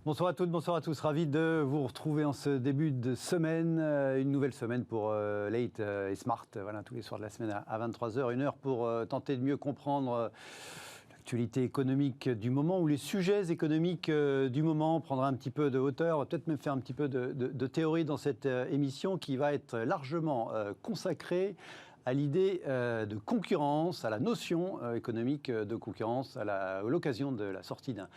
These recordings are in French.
Bonsoir à toutes, bonsoir à tous. Ravi de vous retrouver en ce début de semaine. Une nouvelle semaine pour Late et Smart. Voilà, tous les soirs de la semaine à 23h, une heure pour tenter de mieux comprendre l'actualité économique du moment ou les sujets économiques du moment. On prendra un petit peu de hauteur, on va peut-être même faire un petit peu de théorie dans cette émission qui va être largement consacrée à l'idée de concurrence, à la notion économique de concurrence, à l'occasion de la sortie d'un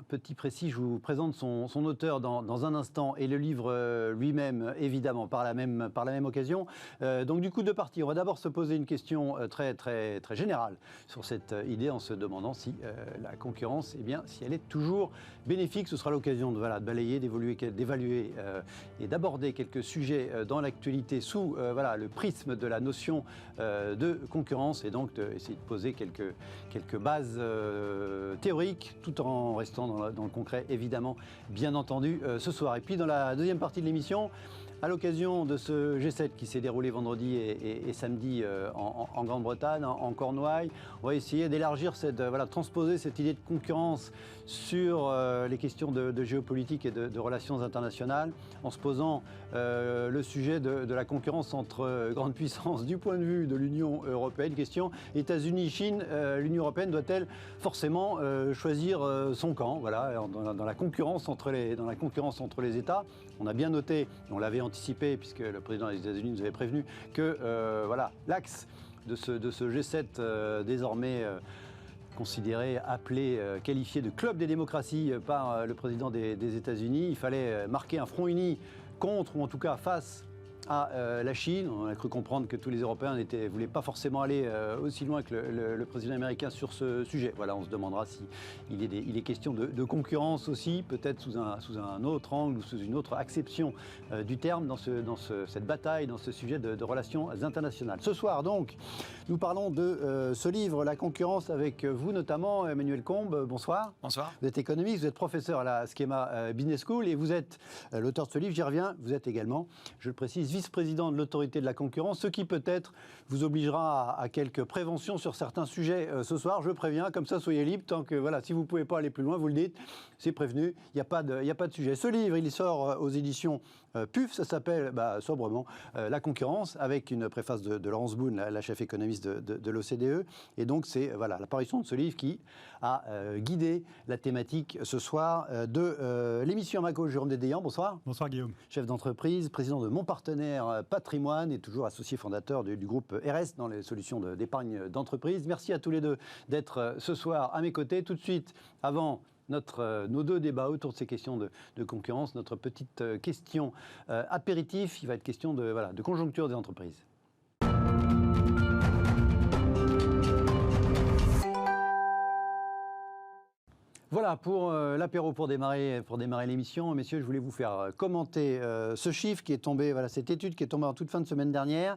petit précis. Je vous présente son auteur dans un instant et le livre lui-même, évidemment, par la même occasion. Donc du coup, deux parties. On va d'abord se poser une question très générale sur cette idée en se demandant si la concurrence, eh bien, si elle est toujours bénéfique. Ce sera l'occasion de balayer, d'évaluer et d'aborder quelques sujets dans l'actualité sous le prisme de la notion de concurrence et donc d'essayer de poser quelques bases théoriques tout en restant dans le concret, évidemment, bien entendu, ce soir. Et puis dans la deuxième partie de l'émission, à l'occasion de ce G7 qui s'est déroulé vendredi et samedi en Grande-Bretagne, en Cornouailles, on va essayer d'élargir, transposer cette idée de concurrence sur les questions de géopolitique et de relations internationales, en se posant le sujet de la concurrence entre grandes puissances du point de vue de l'Union européenne. Question États-Unis, Chine, l'Union européenne doit-elle forcément choisir son camp, voilà, dans la concurrence entre les États. On a bien noté, on l'avait anticipé, puisque le président des États-Unis nous avait prévenu que l'axe de ce G7 désormais considéré, appelé, qualifié de club des démocraties par le président des États-Unis, il fallait marquer un front uni contre, ou en tout cas face à la Chine. On a cru comprendre que tous les Européens ne voulaient pas forcément aller aussi loin que le président américain sur ce sujet. Voilà, on se demandera si il est question de concurrence aussi, peut-être sous un autre angle ou sous une autre acception du terme dans cette bataille, dans ce sujet de relations internationales. Ce soir, donc, nous parlons de ce livre, La concurrence, avec vous notamment, Emmanuel Combe. Bonsoir. Bonsoir. Vous êtes économiste, vous êtes professeur à la Schema Business School et vous êtes l'auteur de ce livre, j'y reviens, vous êtes également, je le précise, vice-président de l'autorité de la concurrence, ce qui peut-être vous obligera à quelques préventions sur certains sujets ce soir. Je préviens, comme ça soyez libre, tant que si vous ne pouvez pas aller plus loin, vous le dites, c'est prévenu, il n'y a pas de sujet. Ce livre, il sort aux éditions PUF, ça s'appelle sobrement La concurrence, avec une préface de Laurence Boone, la chef économiste de l'OCDE. Et donc c'est l'apparition de ce livre qui a guidé la thématique ce soir de l'émission Maco. Jérôme Dédéan, bonsoir. Bonsoir Guillaume. Chef d'entreprise, président de Mon Partenaire Patrimoine et toujours associé fondateur du groupe RS dans les solutions d'épargne d'entreprise. Merci à tous les deux d'être ce soir à mes côtés. Tout de suite, avant nos deux débats autour de ces questions de concurrence, notre petite question apéritif, il va être question de conjoncture des entreprises. Voilà pour l'apéro, pour démarrer l'émission. Messieurs, je voulais vous faire commenter ce chiffre qui est tombé, cette étude qui est tombée en toute fin de semaine dernière.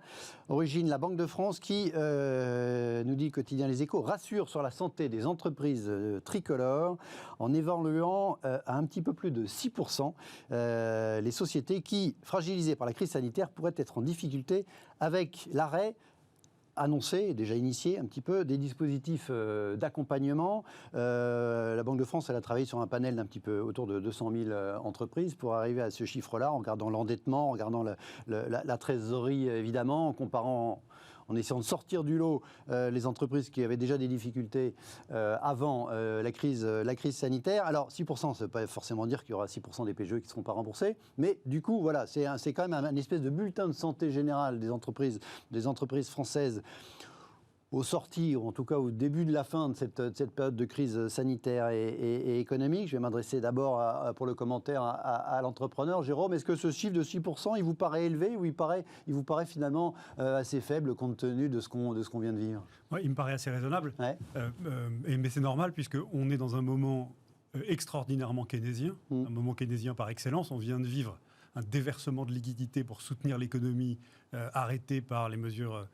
Origine, la Banque de France qui nous dit, quotidien Les Échos, rassure sur la santé des entreprises tricolores en évaluant à un petit peu plus de 6% les sociétés qui, fragilisées par la crise sanitaire, pourraient être en difficulté avec l'arrêt annoncé, déjà initié un petit peu, des dispositifs d'accompagnement. La Banque de France, elle a travaillé sur un panel d'un petit peu autour de 200 000 entreprises pour arriver à ce chiffre-là, en regardant l'endettement, en regardant la trésorerie, évidemment, en essayant de sortir du lot les entreprises qui avaient déjà des difficultés avant la crise sanitaire. Alors, 6%, ça ne veut pas forcément dire qu'il y aura 6% des PGE qui ne seront pas remboursés, mais du coup, c'est quand même un espèce de bulletin de santé générale des entreprises françaises aux sorties, ou en tout cas au début de la fin de cette période de crise sanitaire et économique. Je vais m'adresser d'abord pour le commentaire à l'entrepreneur. Jérôme, est-ce que ce chiffre de 6%, il vous paraît élevé ou il vous paraît finalement assez faible compte tenu de ce qu'on vient de vivre ? Ouais, il me paraît assez raisonnable, ouais. Mais c'est normal puisqu'on est dans un moment extraordinairement keynésien, un moment keynésien par excellence. On vient de vivre un déversement de liquidités pour soutenir l'économie arrêté par les mesures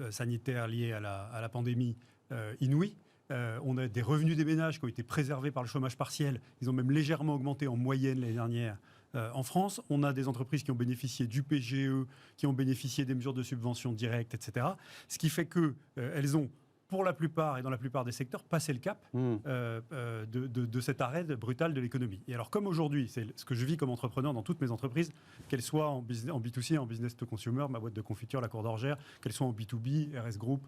sanitaires liées à la pandémie inouïe. On a des revenus des ménages qui ont été préservés par le chômage partiel. Ils ont même légèrement augmenté en moyenne l'année dernière en France. On a des entreprises qui ont bénéficié du PGE, qui ont bénéficié des mesures de subvention directe, etc. Ce qui fait qu'elles ont pour la plupart et dans la plupart des secteurs, passer le cap de cet arrêt brutal de l'économie. Et alors, comme aujourd'hui, c'est ce que je vis comme entrepreneur dans toutes mes entreprises, qu'elles soient en B2C, en business to consumer, ma boîte de confiture, la Cour d'Orgère, qu'elles soient en B2B, RS Group,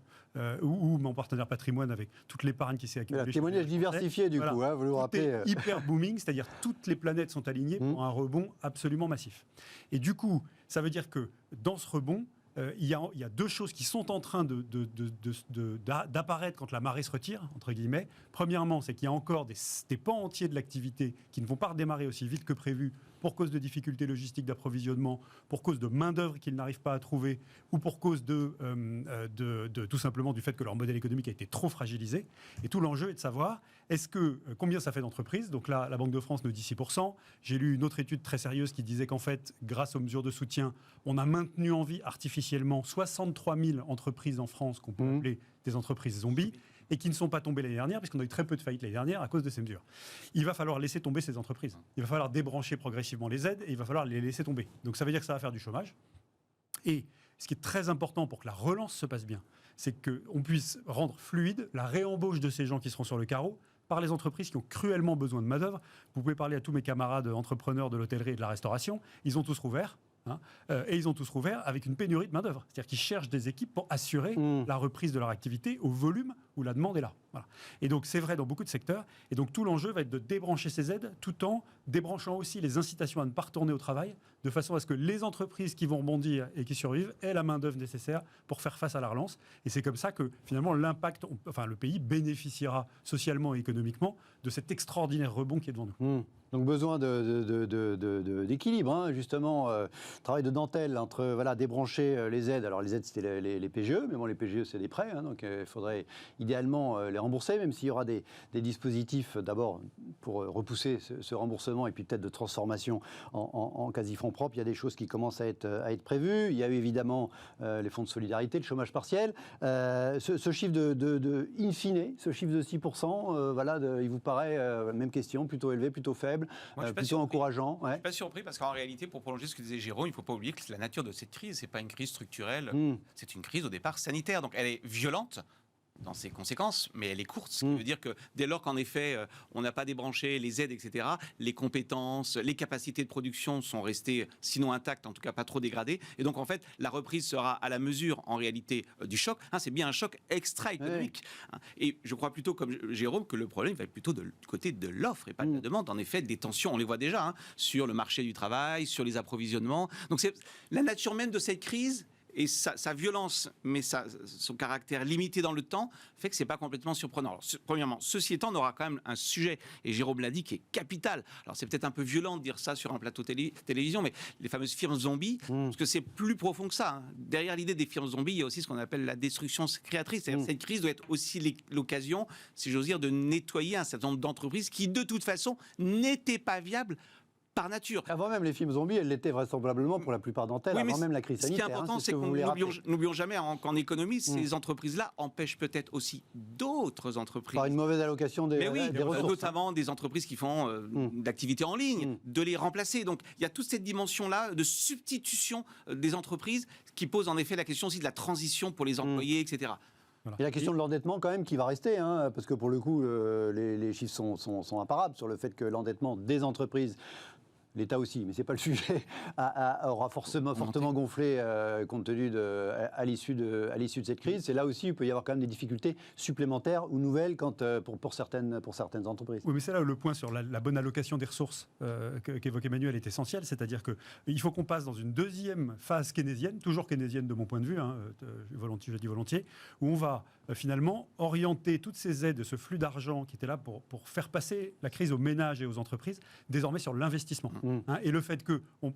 ou mon partenaire patrimoine avec toute l'épargne qui s'est accumulée. Témoignage diversifié, du coup, vous le rappelez. Hyper booming, c'est-à-dire toutes les planètes sont alignées pour un rebond absolument massif. Et du coup, ça veut dire que dans ce rebond, il y a deux choses qui sont en train d'apparaître quand la marée se retire, entre guillemets. Premièrement, c'est qu'il y a encore des pans entiers de l'activité qui ne vont pas redémarrer aussi vite que prévu pour cause de difficultés logistiques d'approvisionnement, pour cause de main-d'œuvre qu'ils n'arrivent pas à trouver, ou pour cause de tout simplement du fait que leur modèle économique a été trop fragilisé. Et tout l'enjeu est de savoir combien ça fait d'entreprises. Donc là, la Banque de France nous dit 6%. J'ai lu une autre étude très sérieuse qui disait qu'en fait, grâce aux mesures de soutien, on a maintenu en vie artificiellement 63 000 entreprises en France qu'on peut appeler des entreprises zombies, et qui ne sont pas tombées l'année dernière, puisqu'on a eu très peu de faillites l'année dernière à cause de ces mesures. Il va falloir laisser tomber ces entreprises. Il va falloir débrancher progressivement les aides, et il va falloir les laisser tomber. Donc ça veut dire que ça va faire du chômage. Et ce qui est très important pour que la relance se passe bien, c'est qu'on puisse rendre fluide la réembauche de ces gens qui seront sur le carreau par les entreprises qui ont cruellement besoin de main-d'œuvre. Vous pouvez parler à tous mes camarades entrepreneurs de l'hôtellerie et de la restauration, ils ont tous rouvert. Et ils ont tous rouvert avec une pénurie de main-d'œuvre. C'est-à-dire qu'ils cherchent des équipes pour assurer la reprise de leur activité au volume où la demande est là. Voilà. Et donc, c'est vrai dans beaucoup de secteurs. Et donc, tout l'enjeu va être de débrancher ces aides tout en débranchant aussi les incitations à ne pas retourner au travail, de façon à ce que les entreprises qui vont rebondir et qui survivent aient la main-d'œuvre nécessaire pour faire face à la relance. Et c'est comme ça que, finalement, le pays bénéficiera socialement et économiquement de cet extraordinaire rebond qui est devant nous. Donc besoin d'équilibre, justement, travail de dentelle entre débrancher les aides. Alors les aides, c'était les PGE, mais bon, les PGE, c'est des prêts, donc il faudrait idéalement les rembourser, même s'il y aura des dispositifs d'abord pour repousser ce remboursement et puis peut-être de transformation en quasi-fonds propres. Il y a des choses qui commencent à être prévues. Il y a eu évidemment les fonds de solidarité, le chômage partiel. Ce chiffre in fine, ce chiffre de 6%, il vous paraît, même question, plutôt élevé, plutôt faible? Plutôt encourageant. Je ne suis pas surpris parce qu'en réalité, pour prolonger ce que disait Jérôme, il ne faut pas oublier que la nature de cette crise, ce n'est pas une crise structurelle, c'est une crise au départ sanitaire. Donc elle est violente dans ses conséquences, mais elle est courte, ce qui veut dire que dès lors qu'en effet, on n'a pas débranché les aides, etc., les compétences, les capacités de production sont restées, sinon intactes, en tout cas pas trop dégradées, et donc en fait, la reprise sera à la mesure, en réalité, du choc. C'est bien un choc extra-économique. Et je crois plutôt, comme Jérôme, que le problème va être plutôt du côté de l'offre et pas de la demande. En effet, des tensions, on les voit déjà, sur le marché du travail, sur les approvisionnements. Donc c'est la nature même de cette crise. Et sa violence, mais son caractère limité dans le temps, fait que ce n'est pas complètement surprenant. Alors, premièrement, ceci étant, on aura quand même un sujet, et Jérôme l'a dit, qui est capital. Alors, c'est peut-être un peu violent de dire ça sur un plateau télévision, mais les fameuses firmes zombies, parce que c'est plus profond que ça. Derrière l'idée des firmes zombies, il y a aussi ce qu'on appelle la destruction créatrice. C'est-à-dire cette crise doit être aussi l'occasion, si j'ose dire, de nettoyer un certain nombre d'entreprises qui, de toute façon, n'étaient pas viables par nature. Avant même les films zombies, elles l'étaient vraisemblablement pour la plupart d'entre elles, avant même la crise sanitaire. Ce qui est important, c'est que n'oublions jamais qu'en économie, ces entreprises-là empêchent peut-être aussi d'autres entreprises. Par une mauvaise allocation des ressources. Notamment des entreprises qui font d'activités en ligne, de les remplacer. Donc il y a toute cette dimension-là de substitution des entreprises qui pose en effet la question aussi de la transition pour les employés, etc. Voilà. Et la question de l'endettement quand même qui va rester, parce que pour le coup, les chiffres sont imparables sur le fait que l'endettement des entreprises, l'État aussi, mais ce n'est pas le sujet, aura fortement gonflé compte tenu à l'issue de cette crise. C'est là aussi il peut y avoir quand même des difficultés supplémentaires ou nouvelles pour certaines entreprises. Oui, mais c'est là le point sur la bonne allocation des ressources qu'évoque Emmanuel est essentiel, c'est-à-dire qu'il faut qu'on passe dans une deuxième phase keynésienne, toujours keynésienne de mon point de vue, je dis volontiers, où on va finalement orienter toutes ces aides, ce flux d'argent qui était là pour faire passer la crise aux ménages et aux entreprises, désormais sur l'investissement. Et le fait qu'on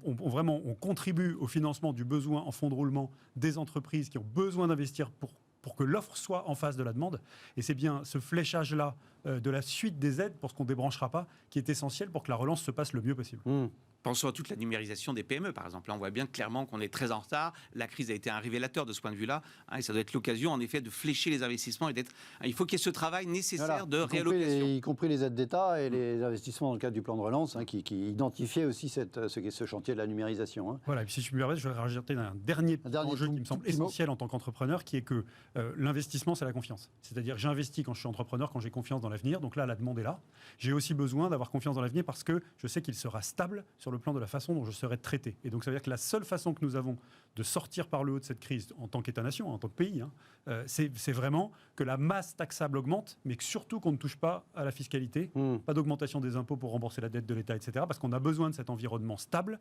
contribue au financement du besoin en fonds de roulement des entreprises qui ont besoin d'investir pour que l'offre soit en face de la demande. Et c'est bien ce fléchage-là de la suite des aides pour ce qu'on ne débranchera pas qui est essentiel pour que la relance se passe le mieux possible. Pensons à toute la numérisation des PME, par exemple. Là, on voit bien clairement qu'on est très en retard. La crise a été un révélateur de ce point de vue-là. Et ça doit être l'occasion, en effet, de flécher les investissements et d'être. Il faut qu'il y ait ce travail nécessaire de réallocation. Y compris les aides d'État et les investissements dans le cadre du plan de relance, qui identifiaient aussi ce chantier de la numérisation. Hein. Voilà, et puis si je me permets, je vais rajouter un dernier enjeu qui me semble essentiel en tant qu'entrepreneur, qui est que l'investissement, c'est la confiance. C'est-à-dire, j'investis quand je suis entrepreneur, quand j'ai confiance dans l'avenir. Donc là, la demande est là. J'ai aussi besoin d'avoir confiance dans l'avenir parce que je sais qu'il sera stable sur le plan de la façon dont je serai traité. Et donc ça veut dire que la seule façon que nous avons de sortir par le haut de cette crise en tant qu'État-nation, en tant que pays, c'est vraiment que la masse taxable augmente, mais que surtout qu'on ne touche pas à la fiscalité, pas d'augmentation des impôts pour rembourser la dette de l'État, etc. Parce qu'on a besoin de cet environnement stable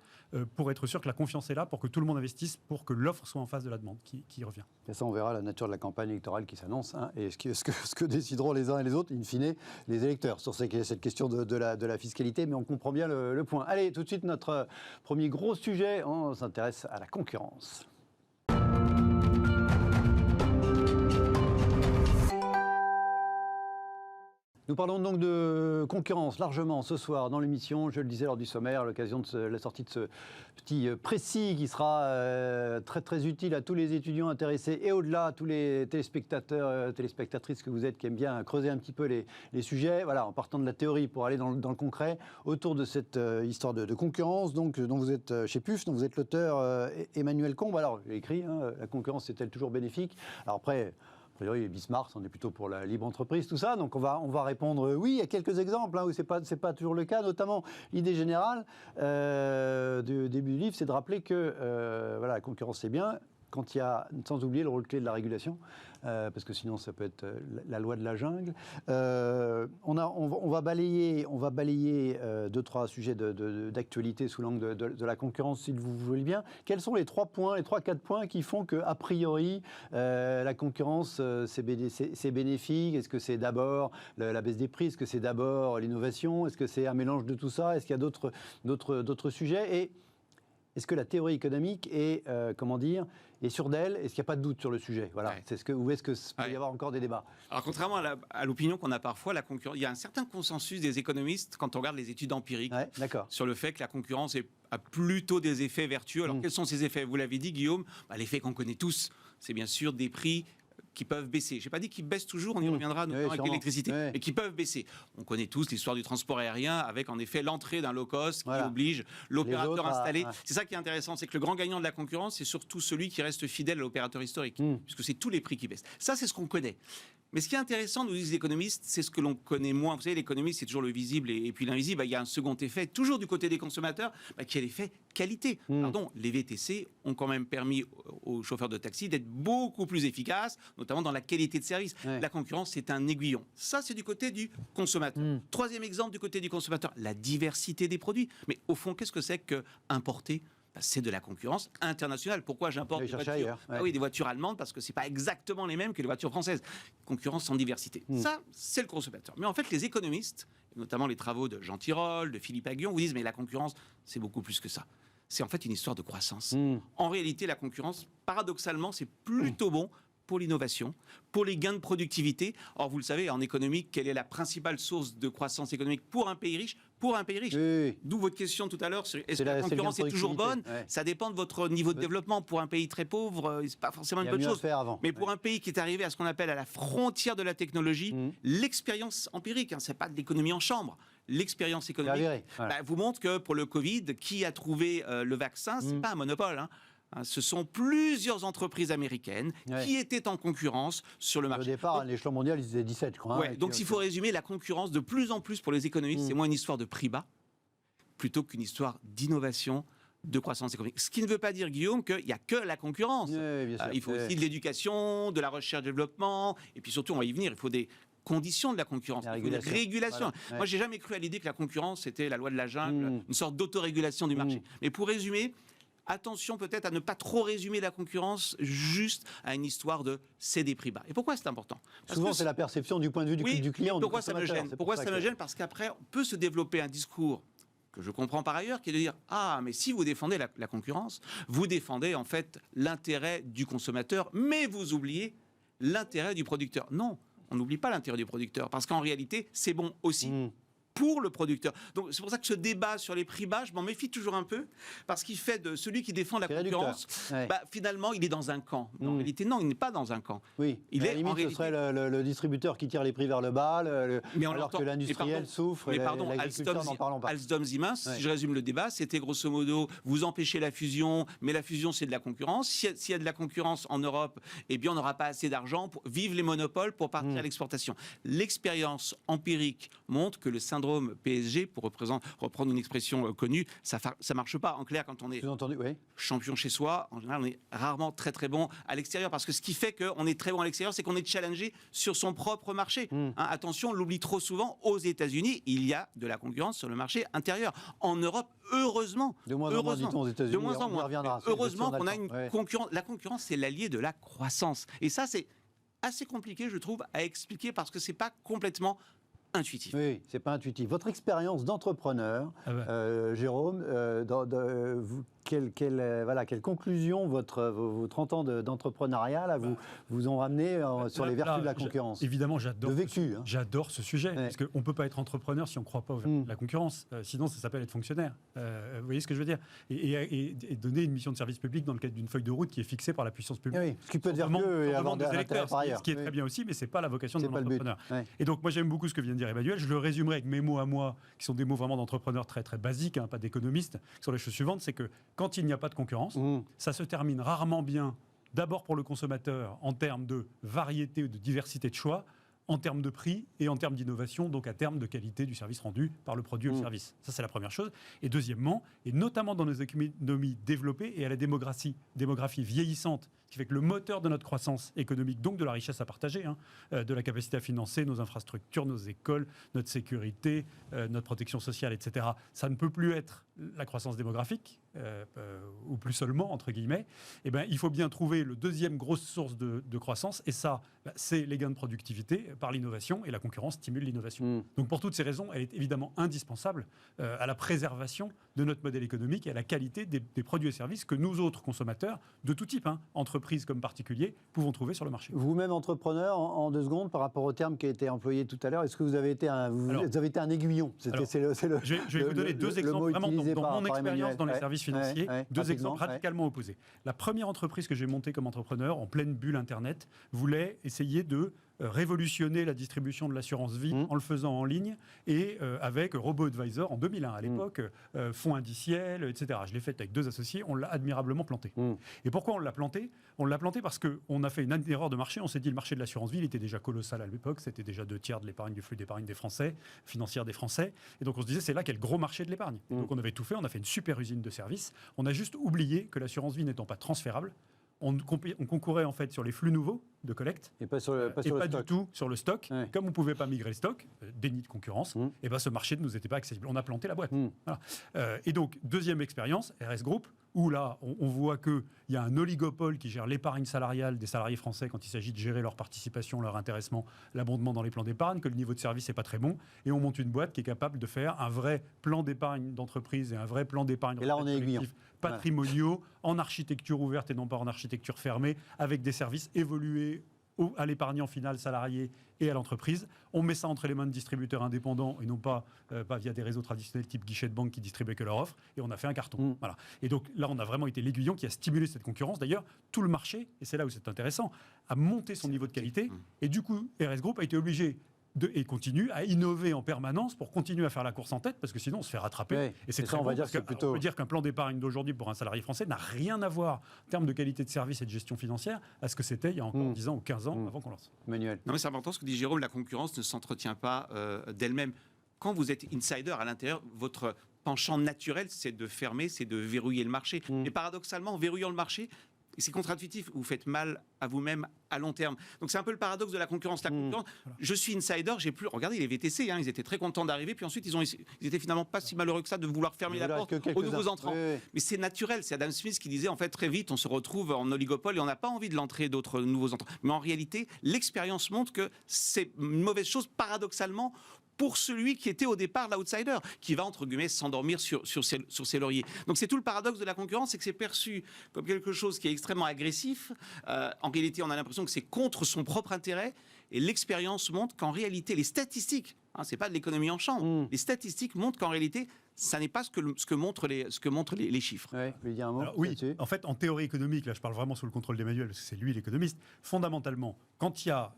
pour être sûr que la confiance est là, pour que tout le monde investisse, pour que l'offre soit en face de la demande qui revient. Et ça, on verra la nature de la campagne électorale qui s'annonce, et ce que décideront les uns et les autres, in fine, les électeurs, sur cette question de la fiscalité, mais on comprend bien le point. Allez, tout de suite, notre premier gros sujet, on s'intéresse à la concurrence. Nous parlons donc de concurrence largement ce soir dans l'émission. Je le disais lors du sommaire, à l'occasion de la sortie de ce petit précis qui sera très très utile à tous les étudiants intéressés et au-delà à tous les téléspectateurs, téléspectatrices que vous êtes qui aiment bien creuser un petit peu les sujets. Voilà, en partant de la théorie pour aller dans le concret autour de cette histoire de concurrence, donc dont vous êtes chez PUF, dont vous êtes l'auteur Emmanuel Combe. Alors, j'ai écrit, la concurrence est-elle toujours bénéfique? Alors après. A priori, Bismarck, on est plutôt pour la libre entreprise, tout ça. Donc on va répondre oui. Il y a quelques exemples où c'est pas toujours le cas. Notamment, l'idée générale du début du livre, c'est de rappeler que la concurrence, c'est bien. Quand il y a, sans oublier le rôle clé de la régulation, parce que sinon ça peut être la loi de la jungle. On va balayer 2-3 sujets d'actualité sous l'angle de la concurrence, si vous voulez bien. Quels sont les 3-4 points qui font qu'a priori la concurrence c'est bénéfique? Est-ce que c'est d'abord la baisse des prix? Est-ce que c'est d'abord l'innovation? Est-ce que c'est un mélange de tout ça? Est-ce qu'il y a d'autres sujets? Et est-ce que la théorie économique est, est sûre d'elle? Est-ce qu'il n'y a pas de doute sur le sujet? Voilà. Ouais. Ou est-ce qu'il peut y avoir encore des débats? Alors, contrairement à l'opinion qu'on a parfois, la concurrence, il y a un certain consensus des économistes quand on regarde les études empiriques sur le fait que la concurrence a plutôt des effets vertueux. Alors, quels sont ces effets? Vous l'avez dit, Guillaume, l'effet qu'on connaît tous, c'est bien sûr des prix qui peuvent baisser. Je n'ai pas dit qu'ils baissent toujours, on y reviendra notamment avec l'électricité, mais qui peuvent baisser. On connaît tous l'histoire du transport aérien avec en effet l'entrée d'un low cost qui oblige l'opérateur installé. C'est ça qui est intéressant, c'est que le grand gagnant de la concurrence, c'est surtout celui qui reste fidèle à l'opérateur historique, puisque c'est tous les prix qui baissent. Ça, c'est ce qu'on connaît. Mais ce qui est intéressant, nous disent les économistes, c'est ce que l'on connaît moins. Vous savez, l'économie, c'est toujours le visible et puis l'invisible. Il y a un second effet, toujours du côté des consommateurs, qui est l'effet qualité. Pardon, les VTC ont quand même permis aux chauffeurs de taxi d'être beaucoup plus efficaces, notamment dans la qualité de service. La concurrence, c'est un aiguillon. Ça, c'est du côté du consommateur. Troisième exemple du côté du consommateur, la diversité des produits. Mais au fond, qu'est-ce que c'est qu'importer? C'est de la concurrence internationale. Pourquoi j'importe des voitures des voitures allemandes? Parce que ce n'est pas exactement les mêmes que les voitures françaises. Concurrence sans diversité. Ça, c'est le consommateur. Mais en fait, les économistes, notamment les travaux de Jean Tirole, de Philippe Aghion, vous disent mais la concurrence, c'est beaucoup plus que ça. C'est en fait une histoire de croissance. En réalité, la concurrence, paradoxalement, c'est plutôt bon pour l'innovation, pour les gains de productivité. Or, vous le savez, en économie, quelle est la principale source de croissance économique pour un pays riche? Pour un pays riche. D'où votre question tout à l'heure sur est-ce que la concurrence est toujours bonne? Ça dépend de votre niveau de développement. Pour un pays très pauvre, c'est pas forcément une bonne chose. Mais pour un pays qui est arrivé à ce qu'on appelle à la frontière de la technologie, l'expérience empirique, c'est pas de l'économie en chambre. L'expérience économique vous montre que pour le Covid, qui a trouvé le vaccin, c'est pas un monopole. Ce sont plusieurs entreprises américaines qui étaient en concurrence sur le marché. Au départ, à l'échelon mondial, ils étaient 17, je crois. Donc, s'il faut résumer, la concurrence, de plus en plus pour les économistes, c'est moins une histoire de prix bas, plutôt qu'une histoire d'innovation, de croissance économique. Ce qui ne veut pas dire, Guillaume, qu'il n'y a que la concurrence. Il faut aussi de l'éducation, de la recherche-développement, et puis surtout, on va y venir, il faut des conditions de la concurrence, une régulation. Voilà. Moi, j'ai jamais cru à l'idée que la concurrence, c'était la loi de la jungle, une sorte d'autorégulation du marché. Mais pour résumer, attention peut-être à ne pas trop résumer la concurrence juste à une histoire de c'est des prix bas. Et pourquoi c'est important? Souvent, c'est la perception du point de vue du client. Pourquoi ça me gêne? Pourquoi ça me gêne? Parce qu'après, on peut se développer un discours que je comprends par ailleurs, qui est de dire « Ah, mais si vous défendez la concurrence, vous défendez en fait l'intérêt du consommateur, mais vous oubliez l'intérêt du producteur. » Non, on n'oublie pas l'intérêt du producteur, parce qu'en réalité, c'est bon aussi pour le producteur. Donc c'est pour ça que ce débat sur les prix bas, je m'en méfie toujours un peu, parce qu'il fait de celui qui défend la concurrence, finalement, il est dans un camp. Mais en réalité, non, il n'est pas dans un camp. Oui, il à est, la limite, ce serait le distributeur qui tire les prix vers le bas, alors que l'industriel souffre et l'agriculteur, n'en parlons pas. Alstom Siemens, si je résume le débat, c'était grosso modo, vous empêchez la fusion, mais la fusion, c'est de la concurrence. S'il y a de la concurrence en Europe, eh bien, on n'aura pas assez d'argent pour vivre les monopoles pour partir à l'exportation. L'expérience empirique montre que le syndrome PSG, pour reprendre une expression connue, ça marche pas. En clair, quand on est champion chez soi, en général, on est rarement très très bon à l'extérieur, parce que ce qui fait qu'on est très bon à l'extérieur, c'est qu'on est challengé sur son propre marché. Attention, on l'oublie trop souvent, aux États-Unis, il y a de la concurrence sur le marché intérieur. En Europe, heureusement, de moins en moins, dit-on, aux États-Unis, de moins en moins. Heureusement qu'on a une concurrence. La concurrence, c'est l'allié de la croissance. Et ça, c'est assez compliqué, je trouve, à expliquer, parce que c'est pas complètement intuitif. Oui, c'est pas intuitif. Votre expérience d'entrepreneur, Jérôme, quelle conclusion vos 30 ans d'entrepreneuriat là, vous ont ramené sur les vertus de la concurrence? Évidemment, vécu, j'adore ce sujet, parce qu'on ne peut pas être entrepreneur si on ne croit pas aux vertus de la concurrence. Sinon, ça s'appelle être fonctionnaire. Vous voyez ce que je veux dire, et donner une mission de service public dans le cadre d'une feuille de route qui est fixée par la puissance publique. Oui, ce qui peut dire mieux et avoir des électeurs par ailleurs. Ce qui est très bien aussi, mais ce n'est pas la vocation de l'entrepreneur. Et donc, moi, j'aime beaucoup ce que vient de dire Emmanuel. Je le résumerai avec mes mots à moi, qui sont des mots vraiment d'entrepreneurs très, très basiques, pas d'économistes, sur les choses suivantes. C'est que quand il n'y a pas de concurrence, ça se termine rarement bien, d'abord pour le consommateur, en termes de variété ou de diversité de choix, en termes de prix et en termes d'innovation, donc à terme de qualité du service rendu par le produit ou le service. Ça, c'est la première chose. Et deuxièmement, et notamment dans nos économies développées et à la démographie vieillissante, qui fait que le moteur de notre croissance économique, donc de la richesse à partager, de la capacité à financer nos infrastructures, nos écoles, notre sécurité, notre protection sociale, etc., ça ne peut plus être la croissance démographique, ou plus seulement, entre guillemets. Eh bien, il faut bien trouver le deuxième grosse source de croissance, et ça, c'est les gains de productivité par l'innovation, et la concurrence stimule l'innovation. Donc pour toutes ces raisons, elle est évidemment indispensable à la préservation de notre modèle économique et à la qualité des produits et services que nous autres consommateurs, de tout type, entreprises comme particuliers, pouvons trouver sur le marché. Vous-même entrepreneur, en 2 secondes, par rapport au terme qui a été employé tout à l'heure, est-ce que vous avez été un aiguillon? Je vais vous donner 2 exemples vraiment dans mon expérience dans les services financiers, 2 exemples radicalement opposés. La première entreprise que j'ai montée comme entrepreneur, en pleine bulle Internet, voulait essayer de révolutionner la distribution de l'assurance vie en le faisant en ligne et avec RoboAdvisor en 2001 à l'époque, fonds indiciels, etc. Je l'ai fait avec 2 associés, on l'a admirablement planté. Et pourquoi on l'a planté? On l'a planté parce qu'on a fait une erreur de marché. On s'est dit le marché de l'assurance vie, il était déjà colossal à l'époque, c'était déjà 2/3 de l'épargne, du flux d'épargne des Français, financière des Français. Et donc on se disait c'est là qu'est le gros marché de l'épargne. Donc on avait tout fait, on a fait une super usine de services. On a juste oublié que l'assurance vie n'étant pas transférable, on concourait en fait sur les flux nouveaux de collecte et pas du tout sur le stock. Comme on ne pouvait pas migrer le stock, déni de concurrence, et ce marché ne nous était pas accessible. On a planté la boîte. Voilà. Et donc, deuxième expérience, RS Group, où là, on voit qu'il y a un oligopole qui gère l'épargne salariale des salariés français quand il s'agit de gérer leur participation, leur intéressement, l'abondement dans les plans d'épargne, que le niveau de service n'est pas très bon, et on monte une boîte qui est capable de faire un vrai plan d'épargne d'entreprise et un vrai plan d'épargne patrimoniaux, en architecture ouverte et non pas en architecture fermée, avec des services évolués à l'épargnant final salarié et à l'entreprise. On met ça entre les mains de distributeurs indépendants et non pas via des réseaux traditionnels type guichet de banque qui distribuaient que leur offre, et on a fait un carton. Voilà. Et donc là, on a vraiment été l'aiguillon qui a stimulé cette concurrence. D'ailleurs, tout le marché, et c'est là où c'est intéressant, a monté son niveau de qualité, et du coup, RS Group a été obligé et continue à innover en permanence pour continuer à faire la course en tête, parce que sinon on se fait rattraper. Et c'est très bon, parce on peut dire qu'un plan d'épargne d'aujourd'hui pour un salarié français n'a rien à voir en termes de qualité de service et de gestion financière à ce que c'était il y a encore 10 ans ou 15 ans avant qu'on lance. Manuel. Non mais c'est important ce que dit Jérôme, la concurrence ne s'entretient pas d'elle-même. Quand vous êtes insider à l'intérieur, votre penchant naturel, c'est de fermer, c'est de verrouiller le marché. Et paradoxalement, en verrouillant le marché, et c'est contre-intuitif, vous faites mal à vous-même à long terme. Donc c'est un peu le paradoxe de la concurrence. La concurrence, je suis insider, j'ai plus... Regardez les VTC, ils étaient très contents d'arriver, puis ensuite ils étaient finalement pas si malheureux que ça de vouloir fermer la porte aux nouveaux entrants. Mais c'est naturel, c'est Adam Smith qui disait en fait très vite on se retrouve en oligopole et on n'a pas envie de l'entrée d'autres nouveaux entrants. Mais en réalité, l'expérience montre que c'est une mauvaise chose paradoxalement pour celui qui était au départ l'outsider, qui va, entre guillemets, s'endormir sur ses lauriers. Donc c'est tout le paradoxe de la concurrence, c'est que c'est perçu comme quelque chose qui est extrêmement agressif. En réalité, on a l'impression que c'est contre son propre intérêt, et l'expérience montre qu'en réalité, les statistiques Hein, c'est pas de l'économie en chambre. Les statistiques montrent qu'en réalité, ça n'est pas ce que montrent les chiffres. Ouais, vous voulez dire un mot Alors, oui, là-dessus ? en fait, en théorie économique, là je parle vraiment sous le contrôle d'Emmanuel, parce que c'est lui l'économiste, fondamentalement, quand il y a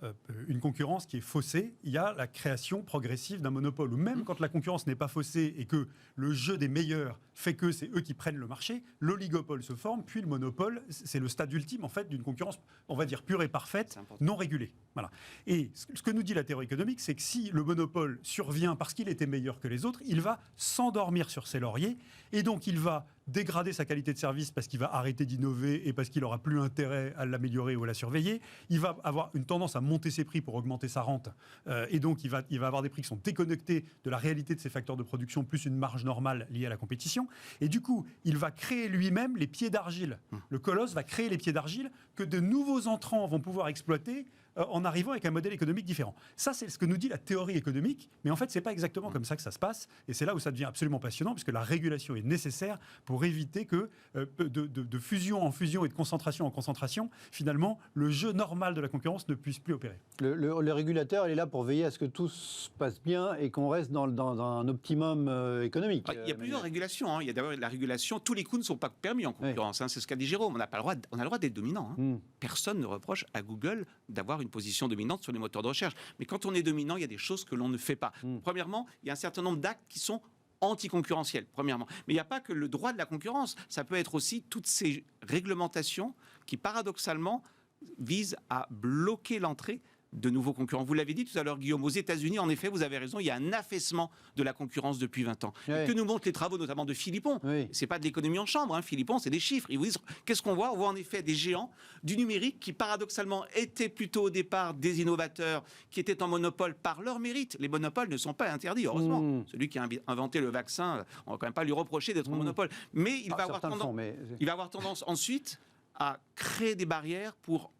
une concurrence qui est faussée, il y a la création progressive d'un monopole. Ou même quand la concurrence n'est pas faussée et que le jeu des meilleurs fait que c'est eux qui prennent le marché, l'oligopole se forme, puis le monopole, c'est le stade ultime en fait d'une concurrence, on va dire, pure et parfaite, non régulée. Voilà. Et ce que nous dit la théorie économique, c'est que si le monopole survient parce qu'il était meilleur que les autres, il va s'endormir sur ses lauriers et donc il va dégrader sa qualité de service parce qu'il va arrêter d'innover et parce qu'il n'aura plus intérêt à l'améliorer ou à la surveiller. Il va avoir une tendance à monter ses prix pour augmenter sa rente et donc il va avoir des prix qui sont déconnectés de la réalité de ses facteurs de production plus une marge normale liée à la compétition. Et du coup, il va créer lui-même les pieds d'argile. Le colosse va créer les pieds d'argile que de nouveaux entrants vont pouvoir exploiter en arrivant avec un modèle économique différent. Ça, c'est ce que nous dit la théorie économique, mais en fait, c'est pas exactement comme ça que ça se passe, et c'est là où ça devient absolument passionnant, puisque la régulation est nécessaire pour éviter que, de fusion en fusion et de concentration en concentration, finalement, le jeu normal de la concurrence ne puisse plus opérer. Le régulateur, il est là pour veiller à ce que tout se passe bien et qu'on reste dans un optimum économique. Il y a plusieurs régulations. Hein. Il y a d'abord la régulation. Tous les coups ne sont pas permis en concurrence. Hein. C'est ce qu'a dit Jérôme. On a le droit d'être dominant. Hein. Personne ne reproche à Google d'avoir une position dominante sur les moteurs de recherche. Mais quand on est dominant, il y a des choses que l'on ne fait pas. Premièrement, il y a un certain nombre d'actes qui sont anticoncurrentiels, premièrement. Mais il n'y a pas que le droit de la concurrence. Ça peut être aussi toutes ces réglementations qui, paradoxalement, visent à bloquer l'entrée de nouveaux concurrents. Vous l'avez dit tout à l'heure, Guillaume, aux États-Unis, en effet, vous avez raison, il y a un affaissement de la concurrence depuis 20 ans. Oui. Et que nous montrent les travaux, notamment de Philippon. Oui. C'est pas de l'économie en chambre, hein. Philippon, c'est des chiffres. Ils vous disent, qu'est-ce qu'on voit ? On voit en effet des géants du numérique qui, paradoxalement, étaient plutôt au départ des innovateurs qui étaient en monopole par leur mérite. Les monopoles ne sont pas interdits, heureusement. Celui qui a inventé le vaccin, on ne va quand même pas lui reprocher d'être en monopole. Mais il va avoir tendance ensuite à créer des barrières pour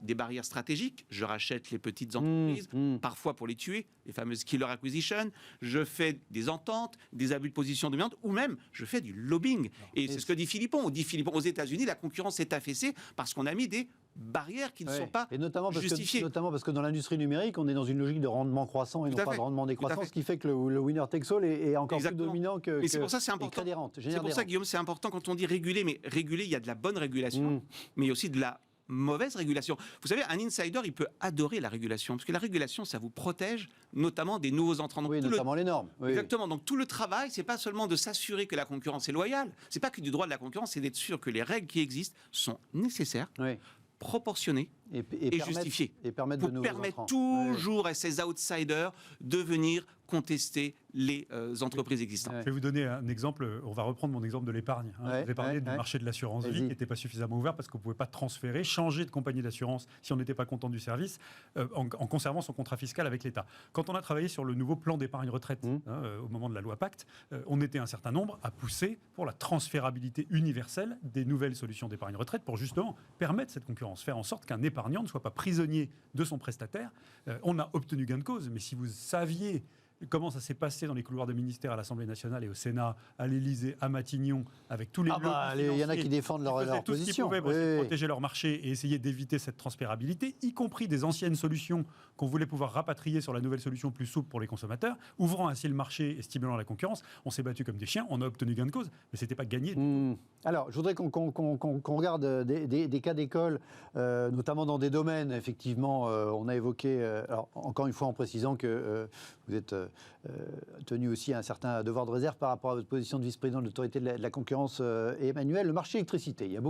des barrières stratégiques. Je rachète les petites entreprises, parfois pour les tuer, les fameuses killer acquisitions. Je fais des ententes, des abus de position dominante, ou même je fais du lobbying. Et c'est ce que dit Philippon. On dit Philippon, aux États-Unis, la concurrence s'est affaissée parce qu'on a mis des barrières qui ne sont pas justifiées. Notamment parce que dans l'industrie numérique, on est dans une logique de rendement croissant et non pas de rendement décroissant, ce qui fait que le winner takes all est encore plus dominant que. Et c'est pour ça que c'est important. C'est pour ça, Guillaume, c'est important quand on dit réguler. Mais réguler, il y a de la bonne régulation, mais il y a aussi de la mauvaise régulation. Vous savez, un insider, il peut adorer la régulation, parce que la régulation, ça vous protège, notamment des nouveaux entrants. Donc, notamment les normes. Oui. Exactement. Donc tout le travail, c'est pas seulement de s'assurer que la concurrence est loyale, c'est pas que du droit de la concurrence, c'est d'être sûr que les règles qui existent sont nécessaires, proportionnées et justifiées. Et permettre toujours à ces outsiders de venir contester les entreprises existantes. Je vais vous donner un exemple. On va reprendre mon exemple de l'épargne. Vous avez parlé du marché de l'assurance vie qui n'était pas suffisamment ouvert parce qu'on ne pouvait pas transférer, changer de compagnie d'assurance si on n'était pas content du service en conservant son contrat fiscal avec l'État. Quand on a travaillé sur le nouveau plan d'épargne retraite au moment de la loi Pacte, on était un certain nombre à pousser pour la transférabilité universelle des nouvelles solutions d'épargne retraite pour justement permettre cette concurrence, faire en sorte qu'un épargnant ne soit pas prisonnier de son prestataire. On a obtenu gain de cause, mais si vous saviez comment ça s'est passé dans les couloirs de ministère à l'Assemblée nationale et au Sénat, à l'Élysée, à Matignon, avec tous les il y en a qui défendent leur position. Tout ce qu'ils pouvaient pour protéger leur marché et essayer d'éviter cette transférabilité, y compris des anciennes solutions qu'on voulait pouvoir rapatrier sur la nouvelle solution plus souple pour les consommateurs, ouvrant ainsi le marché et stimulant la concurrence. On s'est battu comme des chiens, on a obtenu gain de cause, mais ce n'était pas gagné. Alors, je voudrais qu'on regarde des cas d'école, notamment dans des domaines, effectivement, on a évoqué, alors, encore une fois en précisant que vous êtes tenu aussi à un certain devoir de réserve par rapport à votre position de vice-président de l'autorité de la concurrence, Emmanuel. Le marché électricité, il y a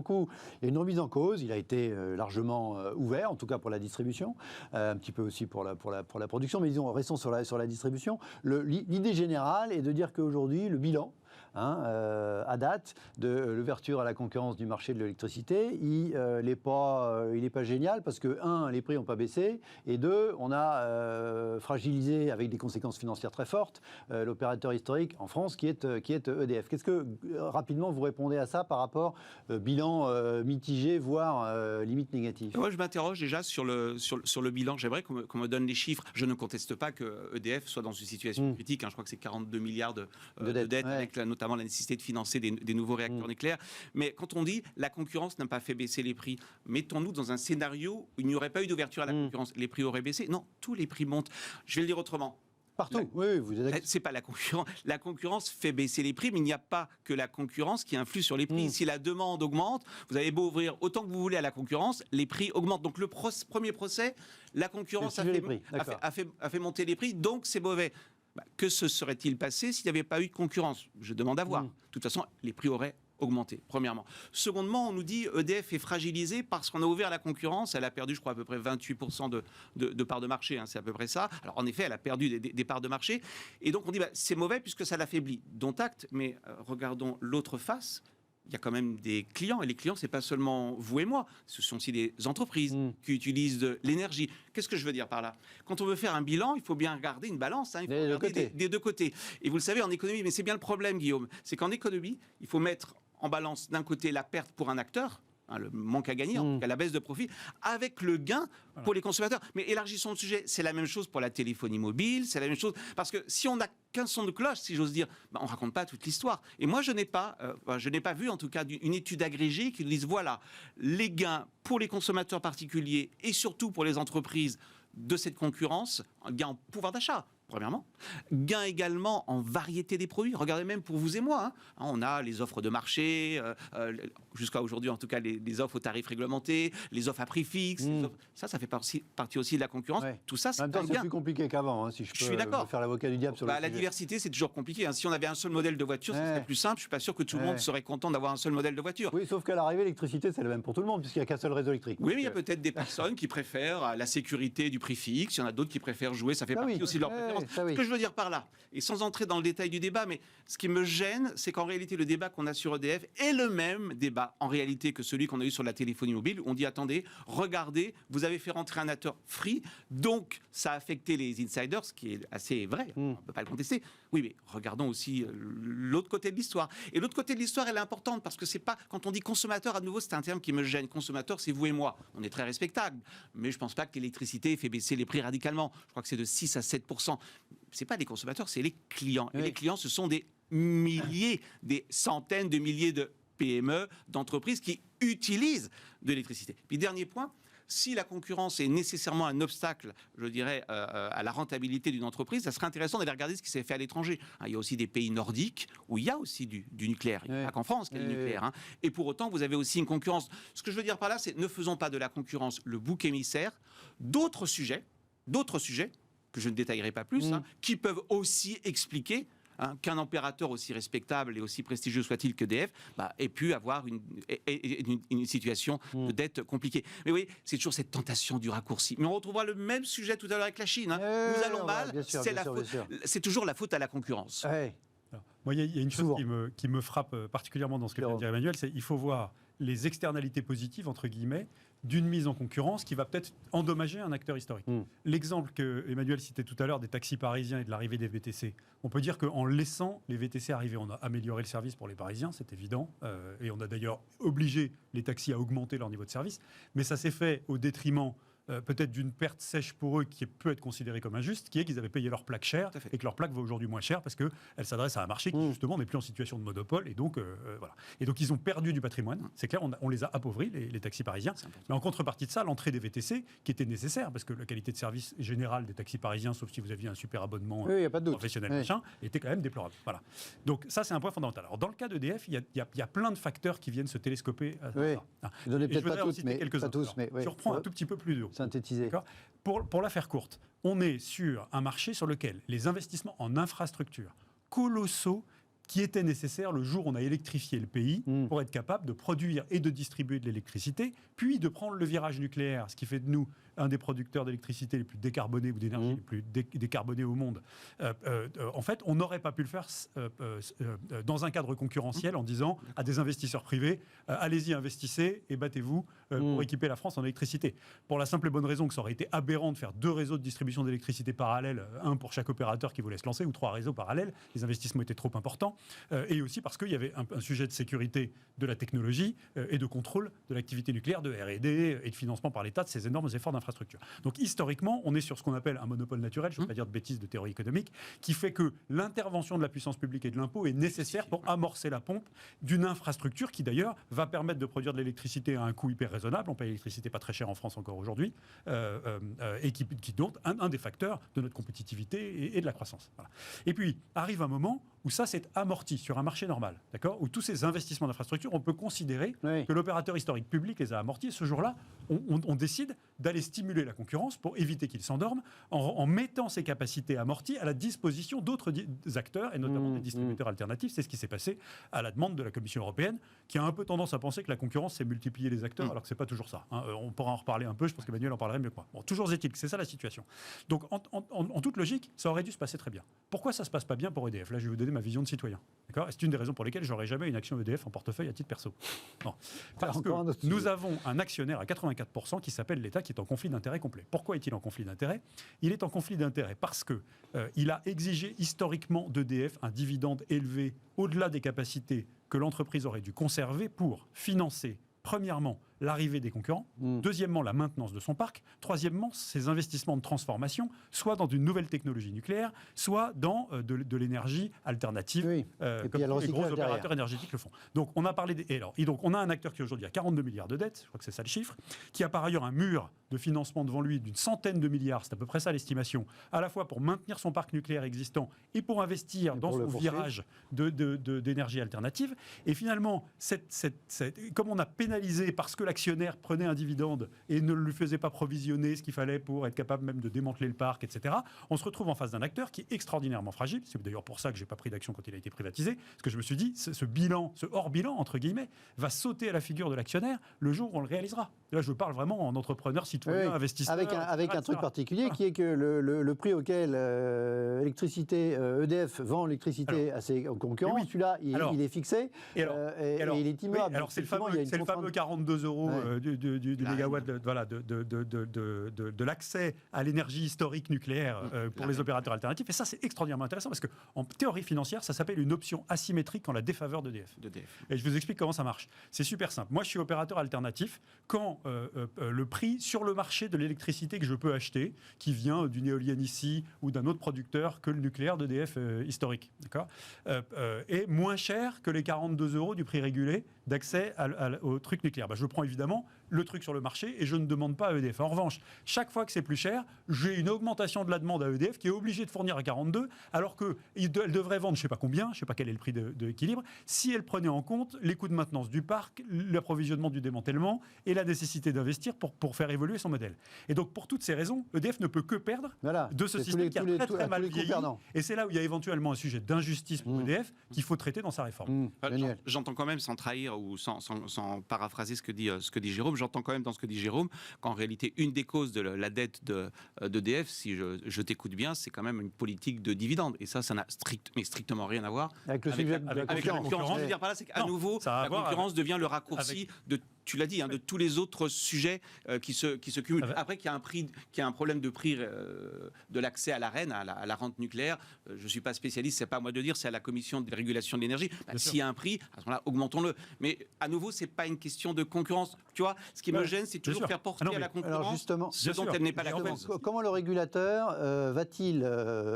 une remise en cause, il a été largement ouvert, en tout cas pour la distribution, un petit peu aussi pour la production, mais disons, restons sur la distribution. L'idée générale est de dire qu'aujourd'hui, le bilan, à date de l'ouverture à la concurrence du marché de l'électricité, il n'est pas génial parce que, les prix n'ont pas baissé, et deux, on a fragilisé avec des conséquences financières très fortes l'opérateur historique en France qui est EDF. Qu'est-ce que, rapidement, vous répondez à ça par rapport bilan mitigé, voire limite négatif? Moi, je m'interroge déjà sur le bilan. J'aimerais qu'on me donne les chiffres. Je ne conteste pas que EDF soit dans une situation critique. Je crois que c'est 42 milliards de dettes avec notamment la nécessité de financer des nouveaux réacteurs nucléaires. Mais quand on dit la concurrence n'a pas fait baisser les prix, mettons-nous dans un scénario où il n'y aurait pas eu d'ouverture à la concurrence. Les prix auraient baissé? Non, tous les prix montent. Je vais le dire autrement. Partout, oui, vous êtes d'accord. C'est pas la concurrence. La concurrence fait baisser les prix, mais il n'y a pas que la concurrence qui influe sur les prix. Si la demande augmente, vous avez beau ouvrir autant que vous voulez à la concurrence, les prix augmentent. Donc le premier procès, la concurrence a fait monter les prix, donc c'est mauvais. Que se serait-il passé s'il n'y avait pas eu de concurrence? Je demande à voir. De toute façon, les prix auraient augmenté, premièrement. Secondement, on nous dit EDF est fragilisée parce qu'on a ouvert la concurrence. Elle a perdu, je crois, à peu près 28% de parts de marché. C'est à peu près ça. Alors, en effet, elle a perdu des parts de marché. Et donc, on dit, c'est mauvais puisque ça l'affaiblit. Dont acte, mais regardons l'autre face. Il y a quand même des clients, et les clients, c'est pas seulement vous et moi, ce sont aussi des entreprises qui utilisent de l'énergie. Qu'est-ce que je veux dire par là? Quand on veut faire un bilan, il faut bien regarder une balance, il faut regarder des deux côtés. Et vous le savez, en économie, mais c'est bien le problème, Guillaume, c'est qu'en économie, il faut mettre en balance d'un côté la perte pour un acteur, le manque à gagner, en tout cas la baisse de profit, avec le gain pour les consommateurs. Mais élargissons le sujet, c'est la même chose pour la téléphonie mobile, c'est la même chose, parce que si on n'a qu'un son de cloche, si j'ose dire, on ne raconte pas toute l'histoire. Et moi, je n'ai pas vu, en tout cas, une étude agrégée qui nous dise, voilà, les gains pour les consommateurs particuliers et surtout pour les entreprises de cette concurrence, un gain en pouvoir d'achat. Premièrement. Gain également en variété des produits. Regardez même pour vous et moi. On a les offres de marché, jusqu'à aujourd'hui en tout cas les offres aux tarifs réglementés, les offres à prix fixe. Ça fait partie aussi de la concurrence. Ouais. Tout ça, c'est un gain. C'est plus compliqué qu'avant, si je peux faire l'avocat du diable sur le sujet. La diversité, c'est toujours compliqué. Si on avait un seul modèle de voiture, ce serait plus simple. Je ne suis pas sûr que tout le monde serait content d'avoir un seul modèle de voiture. Oui, sauf qu'à l'arrivée, l'électricité, c'est le même pour tout le monde, puisqu'il n'y a qu'un seul réseau électrique. Oui, mais il y a peut-être des personnes qui préfèrent la sécurité du prix fixe. Il y en a d'autres qui préfèrent jouer. Ça fait partie aussi de leur préférence. Ce que je veux dire par là, et sans entrer dans le détail du débat, mais ce qui me gêne, c'est qu'en réalité, le débat qu'on a sur EDF est le même débat, en réalité, que celui qu'on a eu sur la téléphonie mobile, où on dit, attendez, regardez, vous avez fait rentrer un acteur free, donc ça a affecté les insiders, ce qui est assez vrai, on ne peut pas le contester. Oui, mais regardons aussi l'autre côté de l'histoire. Et l'autre côté de l'histoire, elle est importante, parce que c'est pas, quand on dit consommateur, à nouveau, c'est un terme qui me gêne. Consommateur, c'est vous et moi. On est très respectable, mais je ne pense pas que l'électricité fait baisser les prix radicalement. Je crois que c'est de 6 à 7%. C'est pas les consommateurs, c'est les clients. Et les clients, ce sont des milliers, des centaines de milliers de PME, d'entreprises qui utilisent de l'électricité. Puis dernier point, si la concurrence est nécessairement un obstacle, je dirais, à la rentabilité d'une entreprise, ça serait intéressant d'aller regarder ce qui s'est fait à l'étranger. Il y a aussi des pays nordiques où il y a aussi du nucléaire. Il n'y a pas qu'en France qu'il y a du nucléaire. Et pour autant, vous avez aussi une concurrence. Ce que je veux dire par là, c'est ne faisons pas de la concurrence le bouc émissaire. D'autres sujets, que je ne détaillerai pas plus, qui peuvent aussi expliquer qu'un opérateur aussi respectable et aussi prestigieux soit-il qu'EDF ait pu avoir une situation de dette compliquée. Mais oui, c'est toujours cette tentation du raccourci. Mais on retrouvera le même sujet tout à l'heure avec la Chine. Nous allons mal, c'est toujours la faute à la concurrence. Alors, moi, il y a une chose qui me frappe particulièrement dans ce que vient de dire Emmanuel, c'est qu'il faut voir les externalités positives, entre guillemets, d'une mise en concurrence qui va peut-être endommager un acteur historique. L'exemple que Emmanuel citait tout à l'heure des taxis parisiens et de l'arrivée des VTC, on peut dire qu'en laissant les VTC arriver, on a amélioré le service pour les Parisiens, c'est évident, et on a d'ailleurs obligé les taxis à augmenter leur niveau de service, mais ça s'est fait au détriment peut-être d'une perte sèche pour eux qui peut être considérée comme injuste, qui est qu'ils avaient payé leur plaque cher et que leur plaque vaut aujourd'hui moins cher parce qu'elle s'adresse à un marché qui justement n'est plus en situation de monopole et donc voilà. Et donc ils ont perdu du patrimoine, c'est clair, on les a appauvris, les taxis parisiens. Mais en contrepartie de ça, l'entrée des VTC, qui était nécessaire parce que la qualité de service générale des taxis parisiens, sauf si vous aviez un super abonnement professionnel, machin, était quand même déplorable. Voilà. Donc ça, c'est un point fondamental. Alors dans le cas d'EDF, il y a plein de facteurs qui viennent se télescoper à ça. Je ne peut-être pas tous, mais quelques-uns. Je reprends un tout petit peu plus de haut. Synthétiser. Pour la faire courte, on est sur un marché sur lequel les investissements en infrastructures colossaux qui étaient nécessaires le jour où on a électrifié le pays pour être capable de produire et de distribuer de l'électricité, puis de prendre le virage nucléaire, ce qui fait de nous un des producteurs d'électricité les plus décarbonés ou d'énergie les plus décarbonés au monde. En fait, on n'aurait pas pu le faire dans un cadre concurrentiel en disant à des investisseurs privés allez-y, investissez et battez-vous pour équiper la France en électricité. Pour la simple et bonne raison que ça aurait été aberrant de faire 2 réseaux de distribution d'électricité parallèles, un pour chaque opérateur qui voulait se lancer, ou 3 réseaux parallèles. Les investissements étaient trop importants. Et aussi parce qu'il y avait un sujet de sécurité de la technologie et de contrôle de l'activité nucléaire, de R&D et de financement par l'État de ces énormes efforts d'infrastructure. infrastructures. Donc historiquement, on est sur ce qu'on appelle un monopole naturel, je ne veux pas dire de bêtises de théorie économique, qui fait que l'intervention de la puissance publique et de l'impôt est nécessaire pour amorcer la pompe d'une infrastructure qui d'ailleurs va permettre de produire de l'électricité à un coût hyper raisonnable. On paye l'électricité pas très cher en France encore aujourd'hui, et qui donc un des facteurs de notre compétitivité et de la croissance. Voilà. Et puis arrive un moment où ça s'est amorti sur un marché normal, d'accord, où tous ces investissements d'infrastructure, on peut considérer que l'opérateur historique public les a amortis. Et ce jour-là, on décide d'aller stimuler la concurrence pour éviter qu'ils s'endorment en mettant ces capacités amorties à la disposition d'autres acteurs, et notamment des distributeurs alternatifs. C'est ce qui s'est passé à la demande de la Commission européenne, qui a un peu tendance à penser que la concurrence, c'est multiplier les acteurs, alors que ce n'est pas toujours ça. Hein. On pourra en reparler un peu, je pense qu'Emmanuel en parlerait mieux que moi. Bon, toujours est-il que c'est ça la situation. Donc, en toute logique, ça aurait dû se passer très bien. Pourquoi ça ne se passe pas bien pour EDF ? Là, je vais vous donner ma vision de citoyen. D'accord ? Et c'est une des raisons pour lesquelles j'aurais jamais une action EDF en portefeuille à titre perso. Non. Parce que nous avons un actionnaire à 84% qui s'appelle l'État, qui est en conflit d'intérêts complet. Pourquoi est-il en conflit d'intérêts ? Il est en conflit d'intérêts parce que il a exigé historiquement d'EDF un dividende élevé au-delà des capacités que l'entreprise aurait dû conserver pour financer, premièrement, l'arrivée des concurrents, deuxièmement, la maintenance de son parc, troisièmement, ses investissements de transformation, soit dans une nouvelle technologie nucléaire, soit dans de l'énergie alternative, comme les gros opérateurs énergétiques le font. Donc, on a parlé donc, on a un acteur qui aujourd'hui a 42 milliards de dettes, je crois que c'est ça le chiffre, qui a par ailleurs un mur de financement devant lui d'une centaine de milliards, c'est à peu près ça l'estimation, à la fois pour maintenir son parc nucléaire existant et pour investir dans son virage d'énergie alternative. Et finalement, comme on a pénalisé parce que l'actionnaire prenait un dividende et ne lui faisait pas provisionner ce qu'il fallait pour être capable même de démanteler le parc, etc., on se retrouve en face d'un acteur qui est extraordinairement fragile. C'est d'ailleurs pour ça que je n'ai pas pris d'action quand il a été privatisé, parce que je me suis dit, ce hors-bilan, entre guillemets, va sauter à la figure de l'actionnaire le jour où on le réalisera. Et là, je parle vraiment en entrepreneur, citoyen, investisseur. Avec un truc particulier qui est que le prix auquel EDF vend l'électricité à ses concurrents, celui-là, il est fixé et il est immuable. Alors, c'est le fameux 42 € du mégawatt de l'accès à l'énergie historique nucléaire pour les opérateurs alternatifs. Et ça, c'est extraordinairement intéressant parce qu'en théorie financière, ça s'appelle une option asymétrique en la défaveur d'EDF. Et je vous explique comment ça marche. C'est super simple. Moi, je suis opérateur alternatif. Quand le prix sur le marché de l'électricité que je peux acheter, qui vient d'une éolienne ici ou d'un autre producteur que le nucléaire d'EDF historique, d'accord, est moins cher que les 42 € du prix régulé d'accès au truc nucléaire. Je prends évidemment le truc sur le marché et je ne demande pas à EDF. En revanche, chaque fois que c'est plus cher, j'ai une augmentation de la demande à EDF qui est obligée de fournir à 42, alors qu'elle devrait vendre je ne sais pas combien, je ne sais pas quel est le prix d'équilibre, si elle prenait en compte les coûts de maintenance du parc, l'approvisionnement du démantèlement et la nécessité d'investir pour faire évoluer son modèle. Et donc pour toutes ces raisons, EDF ne peut que perdre de ce système qui a très mal vieilli. Et c'est là où il y a éventuellement un sujet d'injustice pour EDF qu'il faut traiter dans sa réforme. J'entends quand même, sans trahir ou sans paraphraser ce que dit Jérôme, j'entends quand même dans ce que dit Jérôme qu'en réalité, une des causes de la dette d'EDF, si je t'écoute bien, c'est quand même une politique de dividende. Et ça n'a strictement rien à voir avec la concurrence. Je veux dire par là, c'est qu'à nouveau, la concurrence devient le raccourci de... Tu l'as dit, de tous les autres sujets qui se cumulent. Après, qu'il y a un problème de prix de l'accès à l'AREN, à la rente nucléaire, je ne suis pas spécialiste, c'est pas à moi de dire, c'est à la Commission de régulation de l'énergie. S'il y a un prix, à ce moment-là, augmentons-le. Mais à nouveau, c'est pas une question de concurrence. Tu vois, ce qui me gêne, c'est toujours faire porter à la concurrence ce dont elle n'est pas la cause. Comment le régulateur va-t-il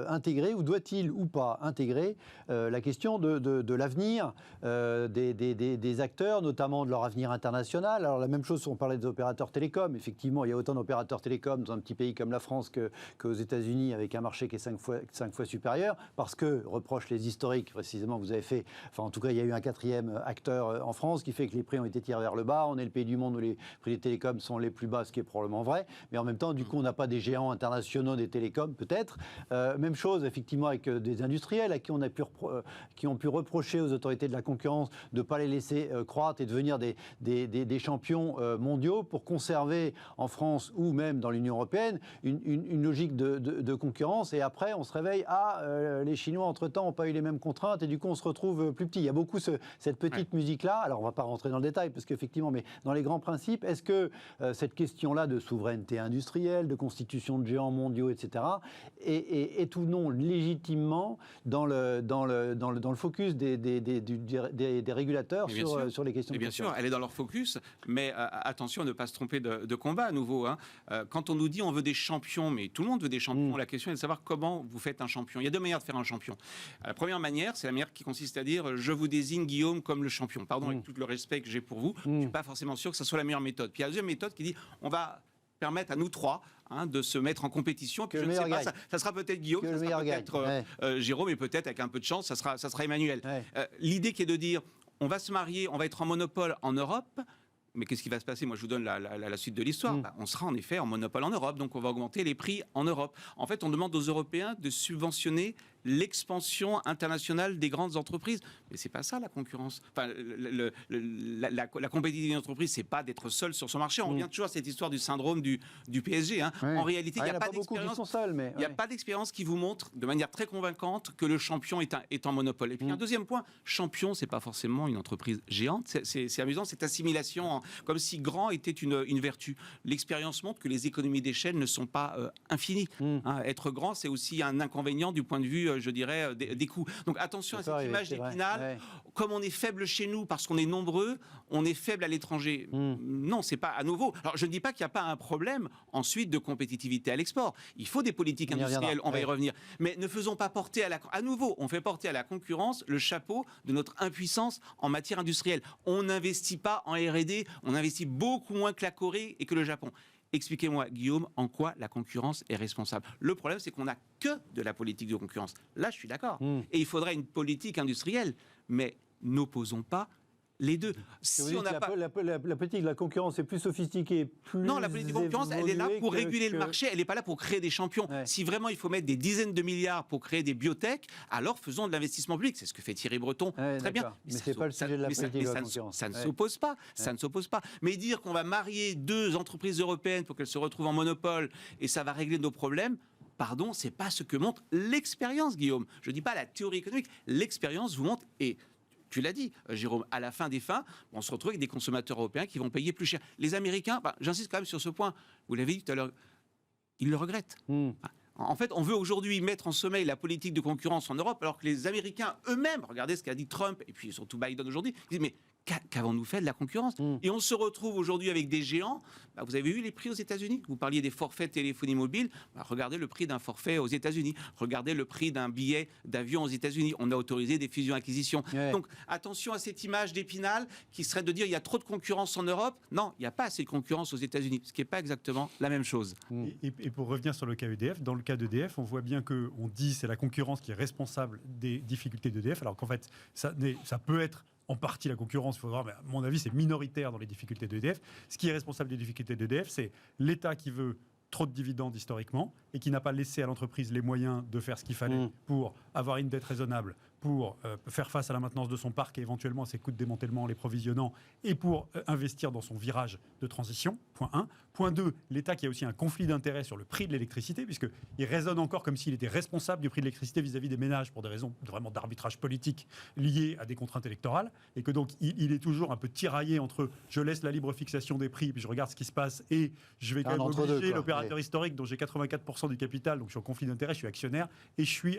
intégrer, ou doit-il ou pas intégrer la question de l'avenir des acteurs, notamment de leur avenir international? Alors la même chose, on parlait des opérateurs télécoms. Effectivement, il y a autant d'opérateurs télécoms dans un petit pays comme la France qu'aux États-Unis, avec un marché qui est 5 fois supérieur, parce que, reprochent les historiques, précisément, vous avez fait... Enfin, en tout cas, il y a eu un quatrième acteur en France qui fait que les prix ont été tirés vers le bas. On est le pays du monde où les prix des télécoms sont les plus bas, ce qui est probablement vrai. Mais en même temps, du coup, on n'a pas des géants internationaux des télécoms, peut-être. Même chose, effectivement, avec des industriels à qui qui ont pu reprocher aux autorités de la concurrence de ne pas les laisser croître et devenir des champions mondiaux pour conserver en France ou même dans l'Union européenne une logique de concurrence. Et après, on se réveille, les Chinois, entre-temps, n'ont pas eu les mêmes contraintes et du coup, on se retrouve plus petit. Il y a beaucoup cette petite musique-là. Alors, on ne va pas rentrer dans le détail parce qu'effectivement, mais dans les grands principes, est-ce que cette question-là de souveraineté industrielle, de constitution de géants mondiaux, etc., est ou non légitimement dans le focus des régulateurs sur les questions de concurrence? Bien sûr, elle est dans leur focus. concurrence, mais attention à ne pas se tromper de combat à nouveau. Hein. Quand on nous dit on veut des champions, mais tout le monde veut des champions, la question est de savoir comment vous faites un champion. Il y a deux manières de faire un champion. La première manière, c'est la manière qui consiste à dire je vous désigne Guillaume comme le champion. Pardon, avec tout le respect que j'ai pour vous, je ne suis pas forcément sûr que ce soit la meilleure méthode. Puis il y a la deuxième méthode qui dit on va permettre à nous trois de se mettre en compétition. Que je ne sais pas, ça sera peut-être Guillaume, ça sera peut-être Jérôme, et peut-être avec un peu de chance, ça sera Emmanuel. L'idée qui est de dire on va se marier, on va être en monopole en Europe. Mais qu'est-ce qui va se passer? Moi, je vous donne la suite de l'histoire. On sera en effet en monopole en Europe, donc on va augmenter les prix en Europe. En fait, on demande aux Européens de subventionner l'expansion internationale des grandes entreprises. Mais c'est pas ça la concurrence. Enfin, la compétitivité d'une entreprise, c'est pas d'être seul sur son marché. On revient toujours à cette histoire du syndrome du PSG. Hein. En réalité, il n'y a pas d'expérience. Il n'y a pas d'expérience qui vous montre de manière très convaincante que le champion est en monopole. Et puis un deuxième point, champion, c'est pas forcément une entreprise géante. C'est amusant cette assimilation, comme si grand était une vertu. L'expérience montre que les économies d'échelle ne sont pas infinies. Être grand, c'est aussi un inconvénient du point de vue, je dirais, des coûts. Donc attention à cette image d'Épinal. Comme on est faible chez nous parce qu'on est nombreux, on est faible à l'étranger. Non, c'est pas à nouveau. Alors je ne dis pas qu'il n'y a pas un problème ensuite de compétitivité à l'export. Il faut des politiques industrielles, on va y revenir. Mais ne faisons pas porter à nouveau, on fait porter à la concurrence le chapeau de notre impuissance en matière industrielle. On n'investit pas en R&D, on investit beaucoup moins que la Corée et que le Japon. Expliquez-moi, Guillaume, en quoi la concurrence est responsable. Le problème, c'est qu'on n'a que de la politique de concurrence. Là, je suis d'accord. Et il faudrait une politique industrielle. Mais n'opposons pas les deux. Si on n'a pas la politique de la concurrence est plus sophistiquée, plus non, la politique de concurrence, elle est là pour réguler le marché. Elle n'est pas là pour créer des champions. Si vraiment il faut mettre des dizaines de milliards pour créer des biotech, alors faisons de l'investissement public. C'est ce que fait Thierry Breton. Très bien. Mais c'est pas le sujet de la politique de la concurrence. Ça ne s'oppose pas. Ça ne s'oppose pas. Mais dire qu'on va marier deux entreprises européennes pour qu'elles se retrouvent en monopole et ça va régler nos problèmes. Pardon, c'est pas ce que montre l'expérience, Guillaume. Je dis pas la théorie économique. L'expérience vous montre et tu l'as dit, Jérôme, à la fin des fins, on se retrouve avec des consommateurs européens qui vont payer plus cher. Les Américains, j'insiste quand même sur ce point, vous l'avez dit tout à l'heure, ils le regrettent. En fait, on veut aujourd'hui mettre en sommeil la politique de concurrence en Europe, alors que les Américains eux-mêmes, regardez ce qu'a dit Trump, et puis surtout Biden aujourd'hui, ils disent mais qu'avons-nous fait de la concurrence? Et on se retrouve aujourd'hui avec des géants. Vous avez vu les prix aux États-Unis? Vous parliez des forfaits de téléphonie mobile. Regardez le prix d'un forfait aux États-Unis. Regardez le prix d'un billet d'avion aux États-Unis. On a autorisé des fusions-acquisitions. Donc attention à cette image d'Épinal qui serait de dire il y a trop de concurrence en Europe. Non, il n'y a pas assez de concurrence aux États-Unis, ce qui n'est pas exactement la même chose. Et pour revenir sur le cas EDF, dans le cas d'EDF, on voit bien qu'on dit c'est la concurrence qui est responsable des difficultés d'EDF, alors qu'en fait, ça peut être en partie la concurrence, il faut voir, mais à mon avis, c'est minoritaire dans les difficultés d'EDF. Ce qui est responsable des difficultés d'EDF, c'est l'État qui veut trop de dividendes historiquement et qui n'a pas laissé à l'entreprise les moyens de faire ce qu'il fallait pour avoir une dette raisonnable, pour faire face à la maintenance de son parc et éventuellement à ses coûts de démantèlement en les provisionnant et pour investir dans son virage de transition, point 1. Point 2, l'État qui a aussi un conflit d'intérêts sur le prix de l'électricité, puisqu'il raisonne encore comme s'il était responsable du prix de l'électricité vis-à-vis des ménages pour des raisons vraiment d'arbitrage politique liées à des contraintes électorales, et que donc il est toujours un peu tiraillé entre je laisse la libre fixation des prix, puis je regarde ce qui se passe, et je vais quand même obliger l'opérateur historique dont j'ai 84% du capital, donc je suis en conflit d'intérêts, je suis actionnaire, et je suis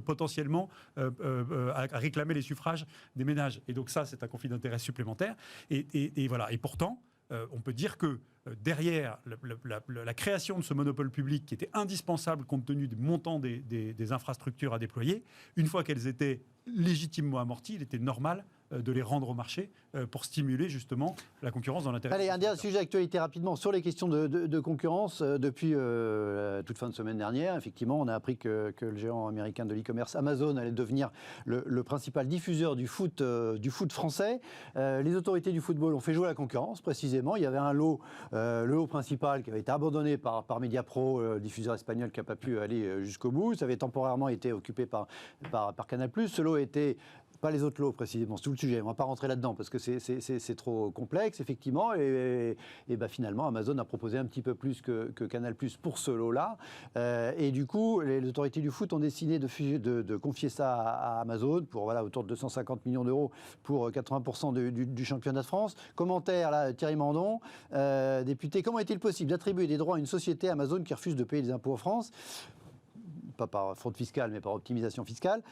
potentiellement à réclamer les suffrages des ménages. Et donc ça, c'est un conflit d'intérêts supplémentaire. Et voilà. Et pourtant, on peut dire que derrière la création de ce monopole public qui était indispensable compte tenu du montant des infrastructures à déployer, une fois qu'elles étaient légitimement amorties, il était normal de les rendre au marché pour stimuler justement la concurrence dans l'intérêt. Allez, un dernier sujet d'actualité rapidement sur les questions de concurrence. Depuis toute fin de semaine dernière, effectivement, on a appris que le géant américain de l'e-commerce Amazon allait devenir le principal diffuseur du foot français. Les autorités du football ont fait jouer la concurrence, précisément. Il y avait un lot, le lot principal qui avait été abandonné par Mediapro, le diffuseur espagnol qui n'a pas pu aller jusqu'au bout. Ça avait temporairement été occupé par Canal+. Ce lot était... Pas les autres lots précisément, c'est tout le sujet. On ne va pas rentrer là-dedans parce que c'est trop complexe, effectivement. Et finalement, Amazon a proposé un petit peu plus que Canal+ pour ce lot-là. Et du coup, les autorités du foot ont décidé de confier ça à Amazon pour autour de 250 millions d'euros pour 80% du championnat de France. Commentaire, là, Thierry Mandon, député. Comment est-il possible d'attribuer des droits à une société Amazon qui refuse de payer des impôts en France ? pas par fraude fiscale, mais par optimisation fiscale.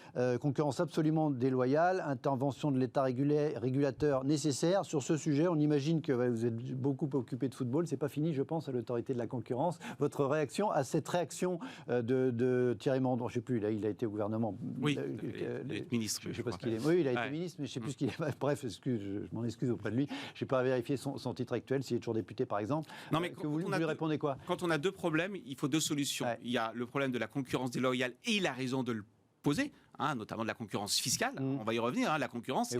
Concurrence absolument déloyale, intervention de l'État régulateur nécessaire. Sur ce sujet, on imagine que vous êtes beaucoup occupé de football. C'est pas fini, je pense, à l'autorité de la concurrence. Votre réaction à cette réaction de Thierry Mandon, je ne sais plus, là, il a été au gouvernement. Oui, il est ministre. Je ne sais pas ce qu'il est. Oui, il a été ministre, mais je ne sais plus ce qu'il est. Bref, je m'en excuse auprès de lui. Je n'ai pas vérifié son titre actuel, s'il est toujours député, par exemple. Non, mais vous lui répondez quoi? Quand on a deux problèmes, il faut deux solutions. Il y a le problème de la concurrence déloyale, et il a raison de le poser, notamment de la concurrence fiscale. On va y revenir. La concurrence,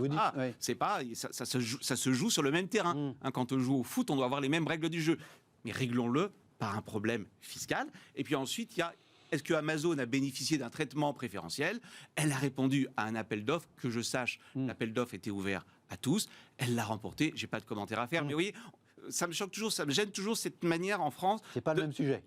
c'est pas, ça se joue sur le même terrain. Quand on joue au foot, on doit avoir les mêmes règles du jeu. Mais réglons-le par un problème fiscal. Et puis ensuite, il y a est-ce que Amazon a bénéficié d'un traitement préférentiel? Elle a répondu à un appel d'offres. Que je sache, l'appel d'offres était ouvert à tous. Elle l'a remporté. J'ai pas de commentaire à faire. Mais vous voyez, ça me choque toujours, ça me gêne toujours cette manière en France. C'est pas le même sujet.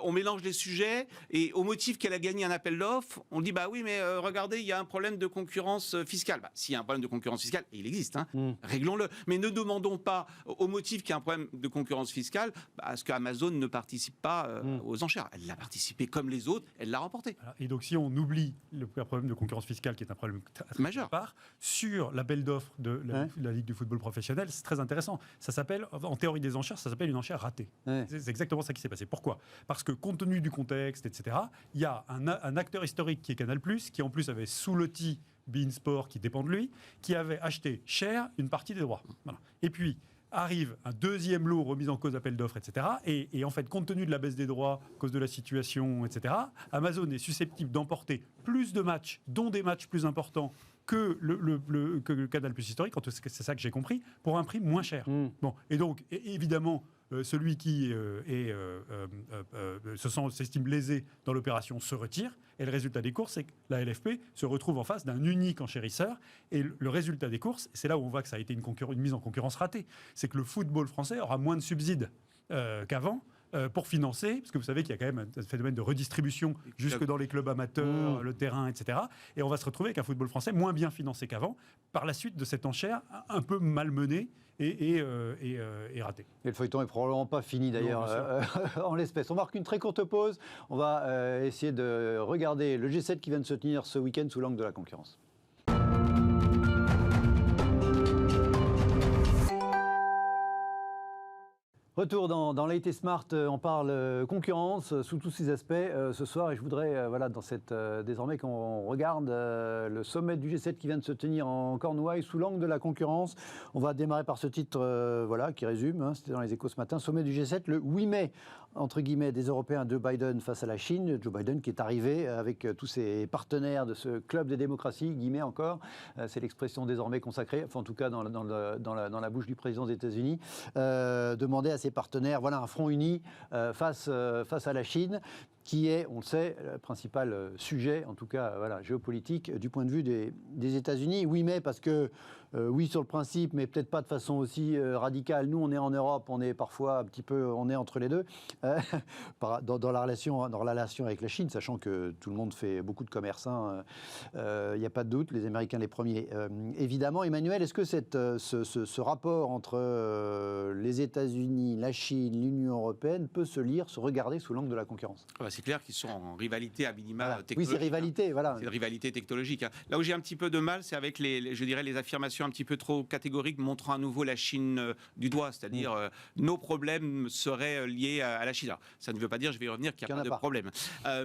On mélange les sujets et au motif qu'elle a gagné un appel d'offres, on dit bah oui, mais regardez, il y a un problème de concurrence fiscale. S'il y a un problème de concurrence fiscale, et il existe, réglons-le. Mais ne demandons pas au motif qu'il y a un problème de concurrence fiscale à ce qu'Amazon ne participe pas aux enchères. Elle l'a participé comme les autres, elle l'a remporté. Et donc si on oublie le problème de concurrence fiscale, qui est un problème majeur, sur l'appel d'offres de la Ligue du football professionnel, c'est très intéressant. Ça s'appelle, en théorie des enchères, ça s'appelle une enchère ratée. C'est exactement ça qui s'est passé. Pourquoi? Parce que compte tenu du contexte, etc., il y a un acteur historique qui est Canal+, qui en plus avait sous-loti beIN Sport, qui dépend de lui, qui avait acheté cher une partie des droits. Voilà. Et puis arrive un deuxième lot remis en cause d'appel d'offres, etc. Et en fait, compte tenu de la baisse des droits, à cause de la situation, etc., Amazon est susceptible d'emporter plus de matchs, dont des matchs plus importants que le Canal+ historique, c'est ça que j'ai compris, pour un prix moins cher. Bon, et donc, évidemment, celui qui s'estime lésé dans l'opération se retire, et le résultat des courses, c'est que la LFP se retrouve en face d'un unique enchérisseur, et le résultat des courses, c'est là où on voit que ça a été une mise en concurrence ratée, c'est que le football français aura moins de subsides qu'avant, pour financer, parce que vous savez qu'il y a quand même un phénomène de redistribution jusque dans les clubs amateurs, le terrain, etc. Et on va se retrouver avec un football français moins bien financé qu'avant, par la suite de cette enchère un peu malmenée et ratée. Et le feuilleton n'est probablement pas fini d'ailleurs en l'espèce. On marque une très courte pause. On va essayer de regarder le G7 qui vient de se tenir ce week-end sous l'angle de la concurrence. Retour dans l'IT Smart, on parle concurrence sous tous ses aspects ce soir, et je voudrais, désormais qu'on regarde le sommet du G7 qui vient de se tenir en Cornouailles sous l'angle de la concurrence. On va démarrer par ce titre qui résume, c'était dans les Échos ce matin, sommet du G7, le 8 mai, entre guillemets, des Européens de Biden face à la Chine. Joe Biden qui est arrivé avec tous ses partenaires de ce club des démocraties, guillemets encore, c'est l'expression désormais consacrée, enfin en tout cas dans la bouche du président des États-Unis, demander à ses partenaires, voilà un front uni face à la Chine, qui est, on le sait, le principal sujet, en tout cas géopolitique, du point de vue des États-Unis. Oui, mais parce que, oui, sur le principe, mais peut-être pas de façon aussi radicale. Nous, on est en Europe, on est parfois un petit peu, on est entre les deux, dans la relation avec la Chine, sachant que tout le monde fait beaucoup de commerce, il n'y a pas de doute, les Américains les premiers. Évidemment, Emmanuel, est-ce que ce rapport entre les États-Unis, la Chine, l'Union européenne peut se lire, se regarder sous l'angle de la concurrence? C'est clair qu'ils sont en rivalité à minima technologique. Oui, c'est rivalité, voilà. C'est une rivalité technologique. Là où j'ai un petit peu de mal, c'est avec les affirmations un petit peu trop catégoriques montrant à nouveau la Chine du doigt, c'est-à-dire nos problèmes seraient liés à la Chine. Alors, ça ne veut pas dire, je vais y revenir, qu'il n'y a pas de problème.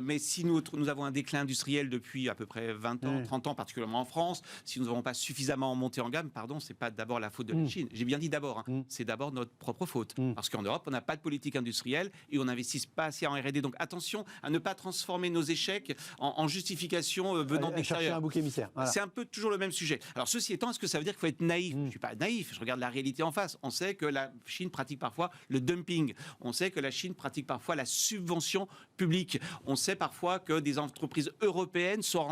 Mais si nous avons un déclin industriel depuis à peu près 20 ans, 30 ans, particulièrement en France, si nous n'avons pas suffisamment monté en gamme, c'est pas d'abord la faute de la Chine. J'ai bien dit d'abord, c'est d'abord notre propre faute. Parce qu'en Europe, on n'a pas de politique industrielle et on n'investit pas assez en R&D. Donc attention à ne pas transformer nos échecs en justification venant de l'extérieur. Un bouc émissaire. Voilà. C'est un peu toujours le même sujet. Alors ceci étant, est-ce que ça veut dire qu'il faut être naïf? Je ne suis pas naïf, je regarde la réalité en face. On sait que la Chine pratique parfois le dumping. On sait que la Chine pratique parfois la subvention publique. On sait parfois que des entreprises européennes sont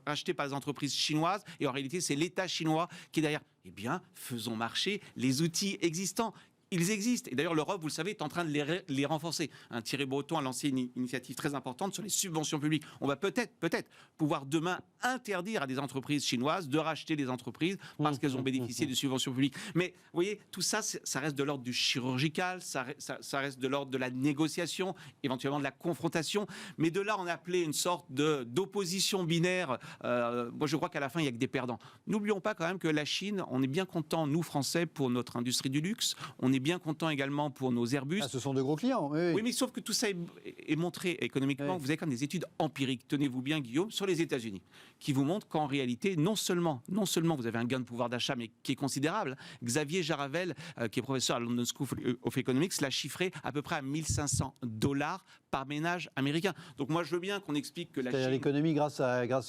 rachetées par des entreprises chinoises et en réalité c'est l'État chinois qui est derrière. Eh bien, faisons marcher les outils existants. ils existent. Et d'ailleurs, l'Europe, vous le savez, est en train de les renforcer. Thierry Breton a lancé une initiative très importante sur les subventions publiques. On va peut-être pouvoir demain interdire à des entreprises chinoises de racheter des entreprises parce qu'elles ont bénéficié de subventions publiques. Mais vous voyez, tout ça, ça reste de l'ordre du chirurgical, ça reste de l'ordre de la négociation, éventuellement de la confrontation. Mais de là, on a appelé une sorte d'opposition binaire. Moi, je crois qu'à la fin, il n'y a que des perdants. N'oublions pas quand même que la Chine, on est bien content, nous, Français, pour notre industrie du luxe. On est bien content également pour nos Airbus. Ce sont de gros clients. Oui, mais sauf que tout ça est montré économiquement. Oui. Vous avez quand même des études empiriques, tenez-vous bien Guillaume, sur les États-Unis, qui vous montrent qu'en réalité, non seulement vous avez un gain de pouvoir d'achat, mais qui est considérable. Xavier Jaravel, qui est professeur à London School of Economics, l'a chiffré à peu près à $1 500 par ménage américain. Donc moi, je veux bien qu'on explique que la Chine... l'économie grâce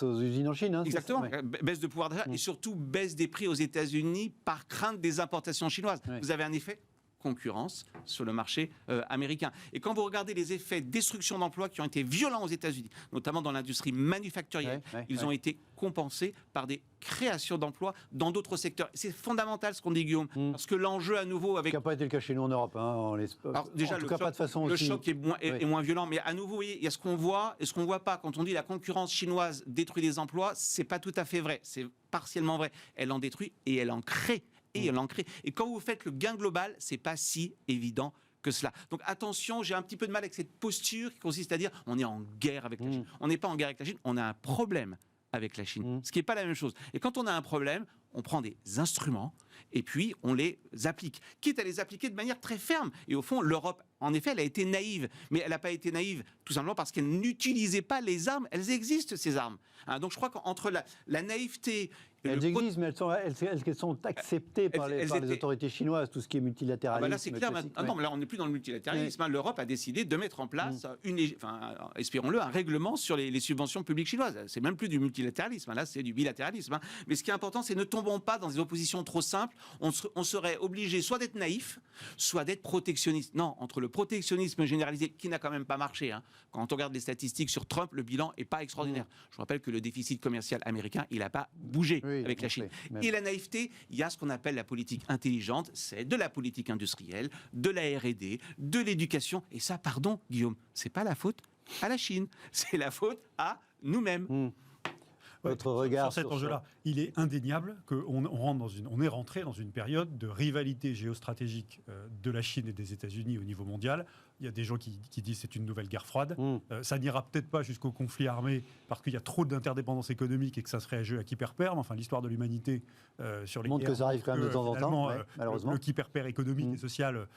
aux usines en Chine. Hein, exactement. Ouais. Baisse de pouvoir d'achat et surtout baisse des prix aux États-Unis par crainte des importations chinoises. Ouais. Vous avez un effet concurrence sur le marché américain. Et quand vous regardez les effets de destruction d'emplois qui ont été violents aux États-Unis, notamment dans l'industrie manufacturière, ils ont été compensés par des créations d'emplois dans d'autres secteurs. C'est fondamental ce qu'on dit, Guillaume, parce que l'enjeu à nouveau avec... Ce qui n'a pas été le cas chez nous en Europe. Hein, Alors, déjà, en tout cas, pas de façon le aussi... choc est moins violent, mais à nouveau, vous voyez, il y a ce qu'on voit et ce qu'on ne voit pas. Quand on dit la concurrence chinoise détruit des emplois, c'est pas tout à fait vrai. C'est partiellement vrai. Elle en détruit et elle en crée. Et quand vous faites le gain global, c'est pas si évident que cela. Donc attention, j'ai un petit peu de mal avec cette posture qui consiste à dire on est en guerre avec la Chine. On n'est pas en guerre avec la Chine, on a un problème avec la Chine, ce qui n'est pas la même chose. Et quand on a un problème, on prend des instruments et puis on les applique, quitte à les appliquer de manière très ferme. Et au fond, l'Europe, en effet, elle a été naïve, mais elle n'a pas été naïve tout simplement parce qu'elle n'utilisait pas les armes. Elles existent, ces armes. Donc je crois qu'entre la naïveté... Elles existent, mais elles sont acceptées par les autorités chinoises, tout ce qui est multilatéralisme. Là, c'est clair. Non, mais là, on n'est plus dans le multilatéralisme. L'Europe a décidé de mettre en place, espérons-le, un règlement sur les subventions publiques chinoises. C'est même plus du multilatéralisme. Là, c'est du bilatéralisme. Mais ce qui est important, c'est ne tombons pas dans des oppositions trop simples. On serait obligé soit d'être naïf, soit d'être protectionniste. Non, entre le protectionnisme généralisé, qui n'a quand même pas marché. Quand on regarde les statistiques sur Trump, le bilan n'est pas extraordinaire. Je vous rappelle que le déficit commercial américain, il n'a pas bougé. Avec la Chine. Et la naïveté, il y a ce qu'on appelle la politique intelligente, c'est de la politique industrielle, de la R&D, de l'éducation. Et ça, pardon, Guillaume, c'est pas la faute à la Chine, c'est la faute à nous-mêmes. Votre regard sur cet enjeu-là, il est indéniable qu'on on est rentré dans une période de rivalité géostratégique de la Chine et des États-Unis au niveau mondial. Il y a des gens qui disent que c'est une nouvelle guerre froide. Ça n'ira peut-être pas jusqu'au conflit armé parce qu'il y a trop d'interdépendance économique et que ça serait un jeu à qui perd perd. Enfin, l'histoire de l'humanité sur les montre guerres, que ça arrive quand même de temps en temps, malheureusement. Le qui perd perd économique et social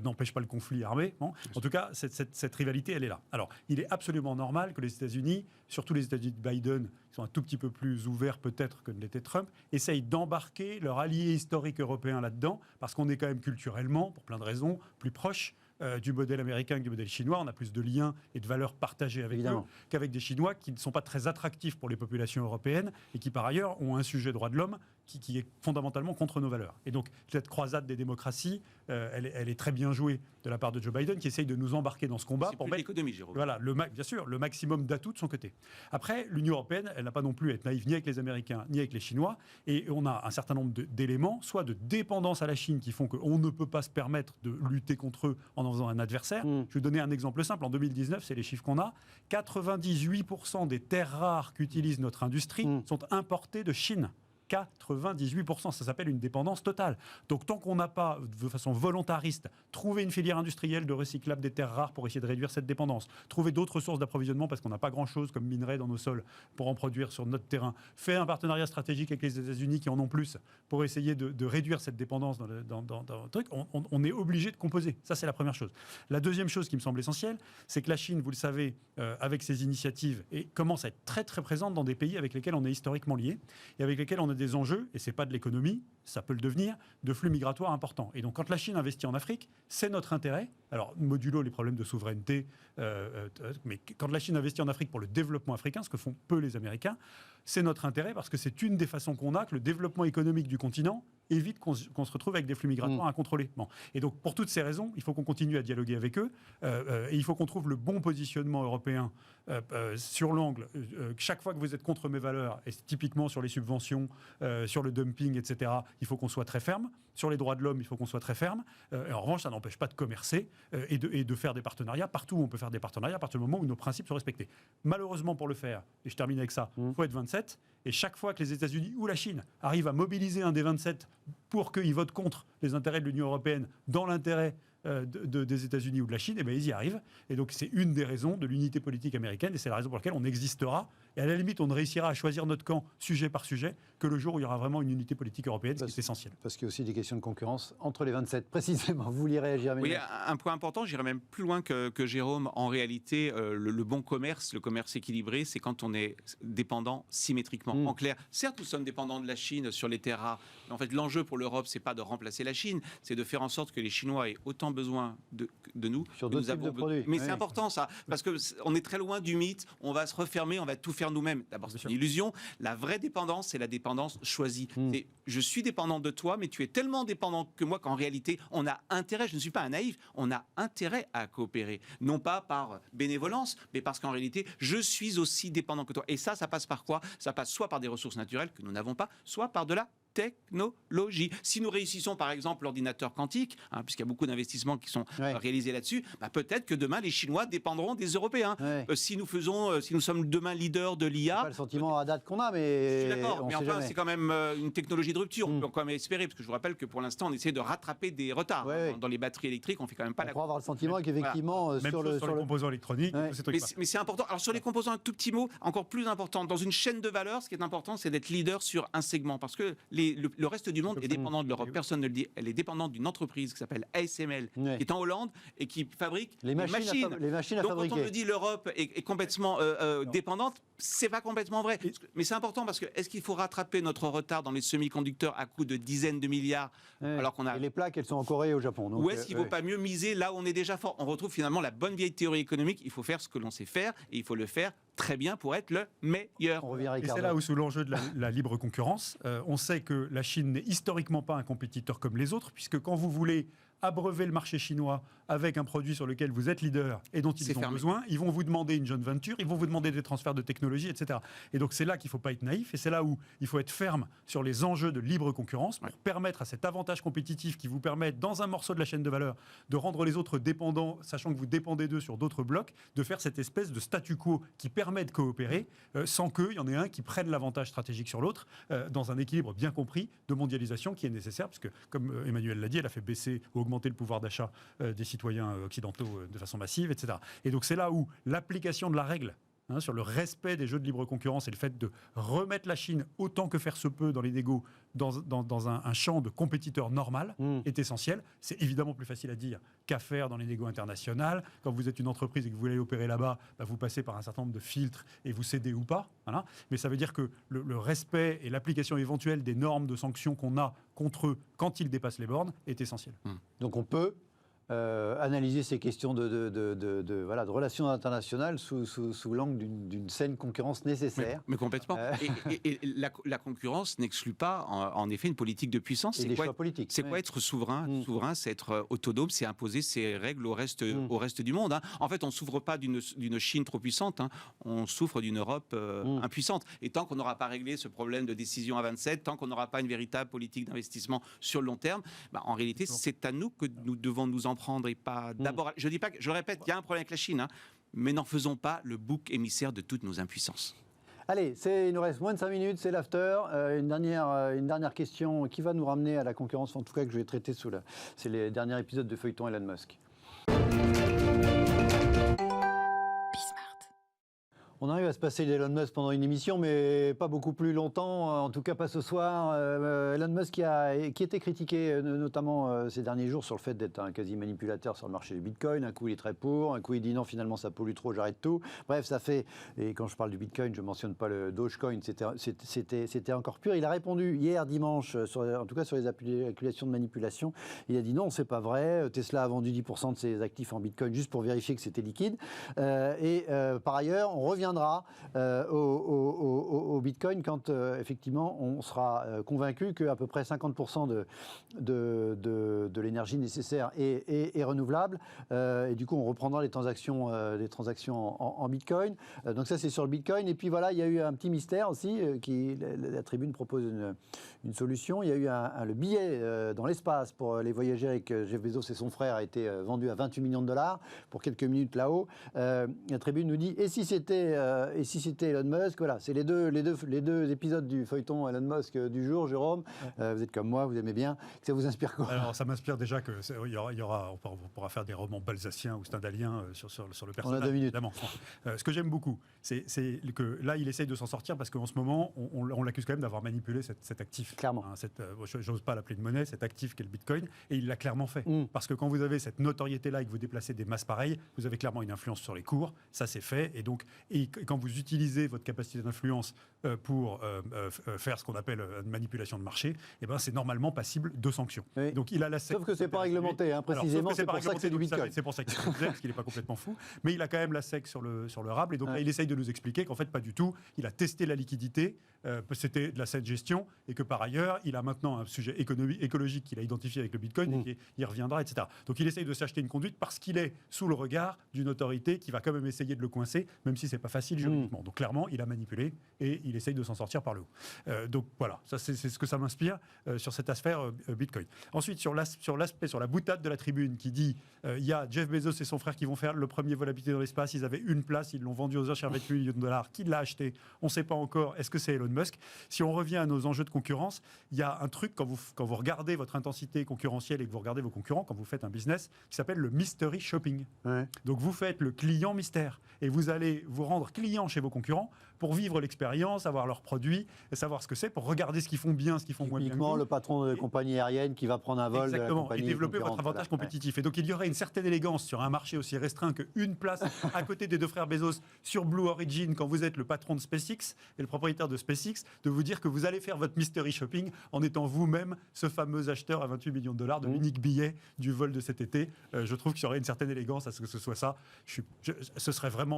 n'empêche pas le conflit armé. Bon. En tout cas, cette rivalité, elle est là. Alors, il est absolument normal que les États-Unis, surtout les États-Unis de Biden, qui sont un tout petit peu plus ouverts peut-être que ne l'était Trump, essayent d'embarquer leur allié historique européen là-dedans, parce qu'on est quand même culturellement, pour plein de raisons, plus proche du modèle américain que du modèle chinois. On a plus de liens et de valeurs partagées avec eux qu'avec des Chinois qui ne sont pas très attractifs pour les populations européennes et qui, par ailleurs, ont un sujet droit de l'homme qui est fondamentalement contre nos valeurs. Et donc, cette croisade des démocraties, elle est très bien jouée de la part de Joe Biden, qui essaye de nous embarquer dans ce combat pour mettre l'économie, Jérôme. Voilà, bien sûr, le maximum d'atouts de son côté. Après, l'Union européenne, elle n'a pas non plus à être naïve ni avec les Américains, ni avec les Chinois. Et on a un certain nombre d'éléments, soit de dépendance à la Chine, qui font qu'on ne peut pas se permettre de lutter contre eux en faisant un adversaire. Je vais vous donner un exemple simple. En 2019, c'est les chiffres qu'on a. 98% des terres rares qu'utilise notre industrie sont importées de Chine. 98%, ça s'appelle une dépendance totale. Donc tant qu'on n'a pas, de façon volontariste, trouvé une filière industrielle de recyclable des terres rares pour essayer de réduire cette dépendance, trouver d'autres sources d'approvisionnement parce qu'on n'a pas grand-chose comme minerais dans nos sols pour en produire sur notre terrain, fait un partenariat stratégique avec les États-Unis qui en ont plus pour essayer de réduire cette dépendance dans le truc, on est obligé de composer. Ça, c'est la première chose. La deuxième chose qui me semble essentielle, c'est que la Chine, vous le savez, avec ses initiatives, commence à être très très présente dans des pays avec lesquels on est historiquement liés et avec lesquels on a des enjeux, et c'est pas de l'économie, ça peut le devenir, de flux migratoires importants. Et donc quand la Chine investit en Afrique, c'est notre intérêt Alors, modulo les problèmes de souveraineté, mais quand la Chine investit en Afrique pour le développement africain, ce que font peu les Américains, c'est notre intérêt parce que c'est une des façons qu'on a que le développement économique du continent évite qu'on se retrouve avec des flux migratoires incontrôlés. Bon. Et donc, pour toutes ces raisons, il faut qu'on continue à dialoguer avec eux et il faut qu'on trouve le bon positionnement européen sur l'angle. Chaque fois que vous êtes contre mes valeurs, et typiquement sur les subventions, sur le dumping, etc., il faut qu'on soit très ferme. Sur les droits de l'homme, il faut qu'on soit très ferme. Et en revanche, ça n'empêche pas de commercer et de faire des partenariats partout où on peut faire des partenariats à partir du moment où nos principes sont respectés. Malheureusement, pour le faire, et je termine avec ça, il faut être 27. Et chaque fois que les États-Unis ou la Chine arrivent à mobiliser un des 27 pour qu'ils votent contre les intérêts de l'Union européenne dans l'intérêt des États-Unis ou de la Chine, eh bien, ils y arrivent. Et donc, c'est une des raisons de l'unité politique américaine et c'est la raison pour laquelle on existera. Et à la limite, on ne réussira à choisir notre camp sujet par sujet que le jour où il y aura vraiment une unité politique européenne, ce qui est essentiel. Parce qu'il y a aussi des questions de concurrence entre les 27, précisément. Vous vouliez réagir, Oui, un point important, j'irais même plus loin que Jérôme. En réalité, le bon commerce, le commerce équilibré, c'est quand on est dépendant symétriquement. En clair, certes, nous sommes dépendants de la Chine sur les terres rares, mais en fait, l'enjeu pour l'Europe, c'est pas de remplacer la Chine, c'est de faire en sorte que les Chinois aient autant besoin de nous. Sur d'autres types de produits. Mais c'est important, ça, parce qu'on est très loin du mythe, on va se refermer, on va tout faire nous-mêmes. D'abord, c'est une illusion. La vraie dépendance, c'est la dépendance choisie. Et je suis dépendant de toi, mais tu es tellement dépendant que moi qu'en réalité, on a intérêt, je ne suis pas un naïf, on a intérêt à coopérer. Non pas par bénévolence, mais parce qu'en réalité, je suis aussi dépendant que toi. Et ça passe par quoi? Ça passe soit par des ressources naturelles que nous n'avons pas, soit par de la technologie. Si nous réussissons par exemple l'ordinateur quantique, puisqu'il y a beaucoup d'investissements qui sont réalisés là-dessus, peut-être que demain les Chinois dépendront des Européens. Si nous sommes demain leaders de l'IA, c'est pas le sentiment à date qu'on a, mais je suis d'accord. Mais enfin, c'est quand même une technologie de rupture. On peut quand même espérer, parce que je vous rappelle que pour l'instant, on essaie de rattraper des retards dans les batteries électriques. On fait quand même pas. On pourra avoir le sentiment qu'effectivement sur les composants électroniques. Mais c'est important. Alors sur les composants, un tout petit mot, encore plus important. Dans une chaîne de valeur, ce qui est important, c'est d'être leader sur un segment, parce que le reste du monde est dépendant de l'Europe. Personne ne le dit. Elle est dépendante d'une entreprise qui s'appelle ASML, qui est en Hollande et qui fabrique les machines. À Donc fabriquer. quand on me dit l'Europe est complètement dépendante, c'est pas complètement vrai. Mais c'est important parce que est-ce qu'il faut rattraper notre retard dans les semi-conducteurs à coût de dizaines de milliards alors qu'on a... Et les plaques, elles sont en Corée et au Japon. Donc, ou est-ce qu'il ne vaut pas mieux miser là où on est déjà fort? On retrouve finalement la bonne vieille théorie économique. Il faut faire ce que l'on sait faire et il faut le faire très bien pour être le meilleur. Et c'est là où, sous l'enjeu de la libre concurrence, on sait que la Chine n'est historiquement pas un compétiteur comme les autres, puisque quand vous voulez abreuver le marché chinois avec un produit sur lequel vous êtes leader et dont ils ont besoin, ils vont vous demander une joint venture, ils vont vous demander des transferts de technologie, etc. Et donc c'est là qu'il ne faut pas être naïf et c'est là où il faut être ferme sur les enjeux de libre concurrence pour permettre à cet avantage compétitif qui vous permet, dans un morceau de la chaîne de valeur, de rendre les autres dépendants, sachant que vous dépendez d'eux sur d'autres blocs, de faire cette espèce de statu quo qui permet de coopérer sans qu'il y en ait un qui prenne l'avantage stratégique sur l'autre, dans un équilibre bien compris de mondialisation qui est nécessaire, parce que, comme Emmanuel l'a dit, elle a fait baisser ou augmenter le pouvoir d'achat des citoyens occidentaux de façon massive, etc. Et donc c'est là où l'application de la règle sur le respect des jeux de libre concurrence et le fait de remettre la Chine autant que faire se peut dans les négos dans un champ de compétiteurs normal est essentiel. C'est évidemment plus facile à dire qu'à faire dans les négos internationales. Quand vous êtes une entreprise et que vous voulez opérer là-bas, vous passez par un certain nombre de filtres et vous cédez ou pas. Voilà. Mais ça veut dire que le respect et l'application éventuelle des normes de sanctions qu'on a contre eux quand ils dépassent les bornes est essentiel. Donc on peut analyser ces questions de relations internationales sous l'angle d'une saine concurrence nécessaire. Mais complètement. Et la concurrence n'exclut pas, en effet, une politique de puissance. Et des choix politiques. C'est quoi être souverain? Souverain, c'est être autonome, c'est imposer ses règles au reste du monde. En fait, on ne souffre pas d'une Chine trop puissante, on souffre d'une Europe impuissante. Et tant qu'on n'aura pas réglé ce problème de décision à 27, tant qu'on n'aura pas une véritable politique d'investissement sur le long terme, en réalité, c'est à nous que nous devons nous en prendre et pas d'abord. Je dis pas, je le répète, il y a un problème avec la Chine, mais n'en faisons pas le bouc émissaire de toutes nos impuissances. Allez, il nous reste moins de 5 minutes, c'est l'after. Une dernière question qui va nous ramener à la concurrence, en tout cas que je vais traiter c'est les derniers épisodes de Feuilleton Elon Musk. On arrive à se passer d'Elon Musk pendant une émission, mais pas beaucoup plus longtemps, en tout cas pas ce soir. Elon Musk qui était critiqué notamment ces derniers jours sur le fait d'être un quasi-manipulateur sur le marché du Bitcoin. Un coup il est très pour, un coup il dit non, finalement ça pollue trop, j'arrête tout. Bref, ça fait, et quand je parle du Bitcoin, je ne mentionne pas le Dogecoin, c'était encore pire. Il a répondu hier dimanche, en tout cas sur les accusations de manipulation. Il a dit non, c'est pas vrai, Tesla a vendu 10% de ses actifs en Bitcoin juste pour vérifier que c'était liquide. Par ailleurs, on reviendra au Bitcoin quand effectivement on sera convaincu qu'à peu près 50% de l'énergie nécessaire est renouvelable, et du coup on reprendra les transactions en Bitcoin. Donc ça c'est sur le Bitcoin. Et puis voilà, il y a eu un petit mystère aussi, la Tribune propose une solution. Il y a eu le billet dans l'espace pour les voyager avec Jeff Bezos et son frère a été vendu à 28 millions de dollars pour quelques minutes là-haut. La Tribune nous dit, et si c'était Elon Musk, voilà, c'est les deux épisodes du feuilleton Elon Musk du jour, Jérôme. Vous êtes comme moi, vous aimez bien. Ça vous inspire quoi? Alors, ça m'inspire déjà que on pourra faire des romans balsaciens ou stendhaliens sur le personnage. On a 2 minutes. Évidemment. Ce que j'aime beaucoup, c'est que là, il essaye de s'en sortir parce qu'en ce moment, on l'accuse quand même d'avoir manipulé cet actif. Clairement. Hein, j'ose pas l'appeler de monnaie, cet actif qu'est le Bitcoin, et il l'a clairement fait. Parce que quand vous avez cette notoriété-là et que vous déplacez des masses pareilles, vous avez clairement une influence sur les cours. Ça, c'est fait. Et quand vous utilisez votre capacité d'influence pour faire ce qu'on appelle une manipulation de marché, eh ben, c'est normalement passible de sanctions. Oui. Donc il a la SEC. Sauf que c'est pas réglementé, hein, précisément. Alors, c'est pour ça que c'est du Bitcoin. C'est pour ça qu'il est parce qu'il n'est pas complètement fou. Mais il a quand même la SEC sur le rable. Et donc là, il essaye de nous expliquer qu'en fait, pas du tout. Il a testé la liquidité. C'était de la saine gestion. Et que par ailleurs, il a maintenant un sujet écologique qu'il a identifié avec le Bitcoin et qu'il reviendra, etc. Donc il essaye de s'acheter une conduite parce qu'il est sous le regard d'une autorité qui va quand même essayer de le coincer, même si c'est pas facile juridiquement. Donc clairement, il a manipulé et il essaye de s'en sortir par le haut. Donc voilà, ça c'est ce que ça m'inspire sur cette affaire Bitcoin. Ensuite, sur la boutade de la Tribune qui dit il y a Jeff Bezos et son frère qui vont faire le premier vol habité dans l'espace, ils avaient une place, ils l'ont vendu aux enchères 28 millions de dollars. Qui l'a acheté? On ne sait pas encore. Est-ce que c'est Elon Musk? Si on revient à nos enjeux de concurrence, il y a un truc quand vous regardez votre intensité concurrentielle et que vous regardez vos concurrents, quand vous faites un business, qui s'appelle le mystery shopping. Ouais. Donc vous faites le client mystère et vous allez vous rendre client chez vos concurrents pour vivre l'expérience, avoir leurs produits, et savoir ce que c'est, pour regarder ce qu'ils font bien, ce qu'ils font moins bien. Typiquement, le patron de compagnie aérienne qui va prendre un vol. Exactement, de la compagnie et développer votre avantage compétitif. Et donc, il y aurait une certaine élégance sur un marché aussi restreint qu'une place à côté des deux frères Bezos sur Blue Origin, quand vous êtes le patron de SpaceX et le propriétaire de SpaceX, de vous dire que vous allez faire votre mystery shopping en étant vous-même ce fameux acheteur à 28 millions de dollars de l'unique billet du vol de cet été. Je trouve qu'il y aurait une certaine élégance à ce que ce soit ça. Ce serait vraiment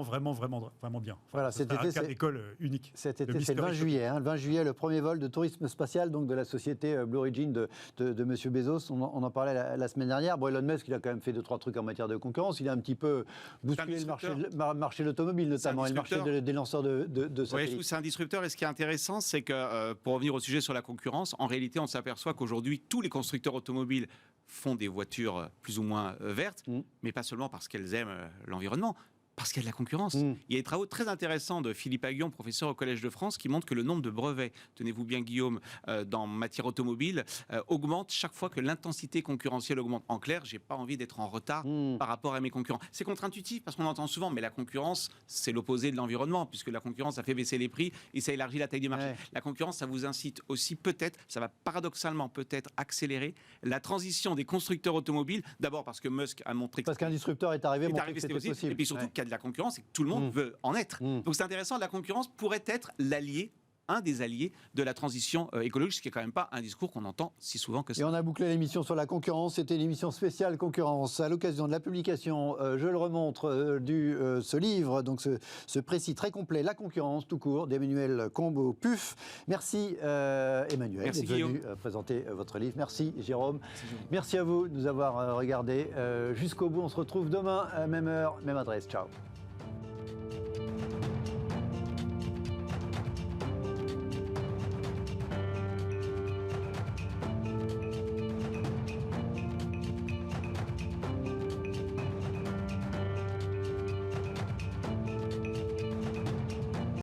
bien. Voilà, cet été, c'est l'école unique. Cet été, c'est le 20 juillet. Le 20 juillet, le premier vol de tourisme spatial donc de la société Blue Origin de M. Bezos. On en parlait la semaine dernière. Bon, Elon Musk, il a quand même fait 2-3 trucs en matière de concurrence. Il a un petit peu bousculé le marché de l'automobile, notamment, et le marché des lanceurs de satellites. Oui, je trouve que c'est un disrupteur. Et ce qui est intéressant, c'est que, pour revenir au sujet sur la concurrence, en réalité, on s'aperçoit qu'aujourd'hui, tous les constructeurs automobiles font des voitures plus ou moins vertes, mais pas seulement parce qu'elles aiment l'environnement. Parce qu'il y a de la concurrence. Il y a des travaux très intéressants de Philippe Aguillon, professeur au Collège de France, qui montrent que le nombre de brevets, tenez-vous bien Guillaume, dans matière automobile, augmente chaque fois que l'intensité concurrentielle augmente. En clair, j'ai pas envie d'être en retard par rapport à mes concurrents. C'est contre-intuitif parce qu'on entend souvent, mais la concurrence, c'est l'opposé de l'environnement, puisque la concurrence, ça fait baisser les prix et ça élargit la taille du marché. Ouais. La concurrence, ça vous incite aussi peut-être, ça va paradoxalement peut-être accélérer la transition des constructeurs automobiles. D'abord parce que Musk a montré que... Parce qu'un disrupteur est arrivé, c'était possible. Et puis surtout de la concurrence et que tout le monde veut en être. Donc c'est intéressant, la concurrence pourrait être un des alliés de la transition écologique, ce qui n'est quand même pas un discours qu'on entend si souvent que ça. Et on a bouclé l'émission sur la concurrence. C'était l'émission spéciale concurrence à l'occasion de la publication, je le remontre, ce livre, donc ce précis très complet, La concurrence tout court, d'Emmanuel Combeau-Puff. Merci Emmanuel d'être venu présenter votre livre. Merci Jérôme. Merci à vous de nous avoir regardé jusqu'au bout. On se retrouve demain, même heure, même adresse. Ciao.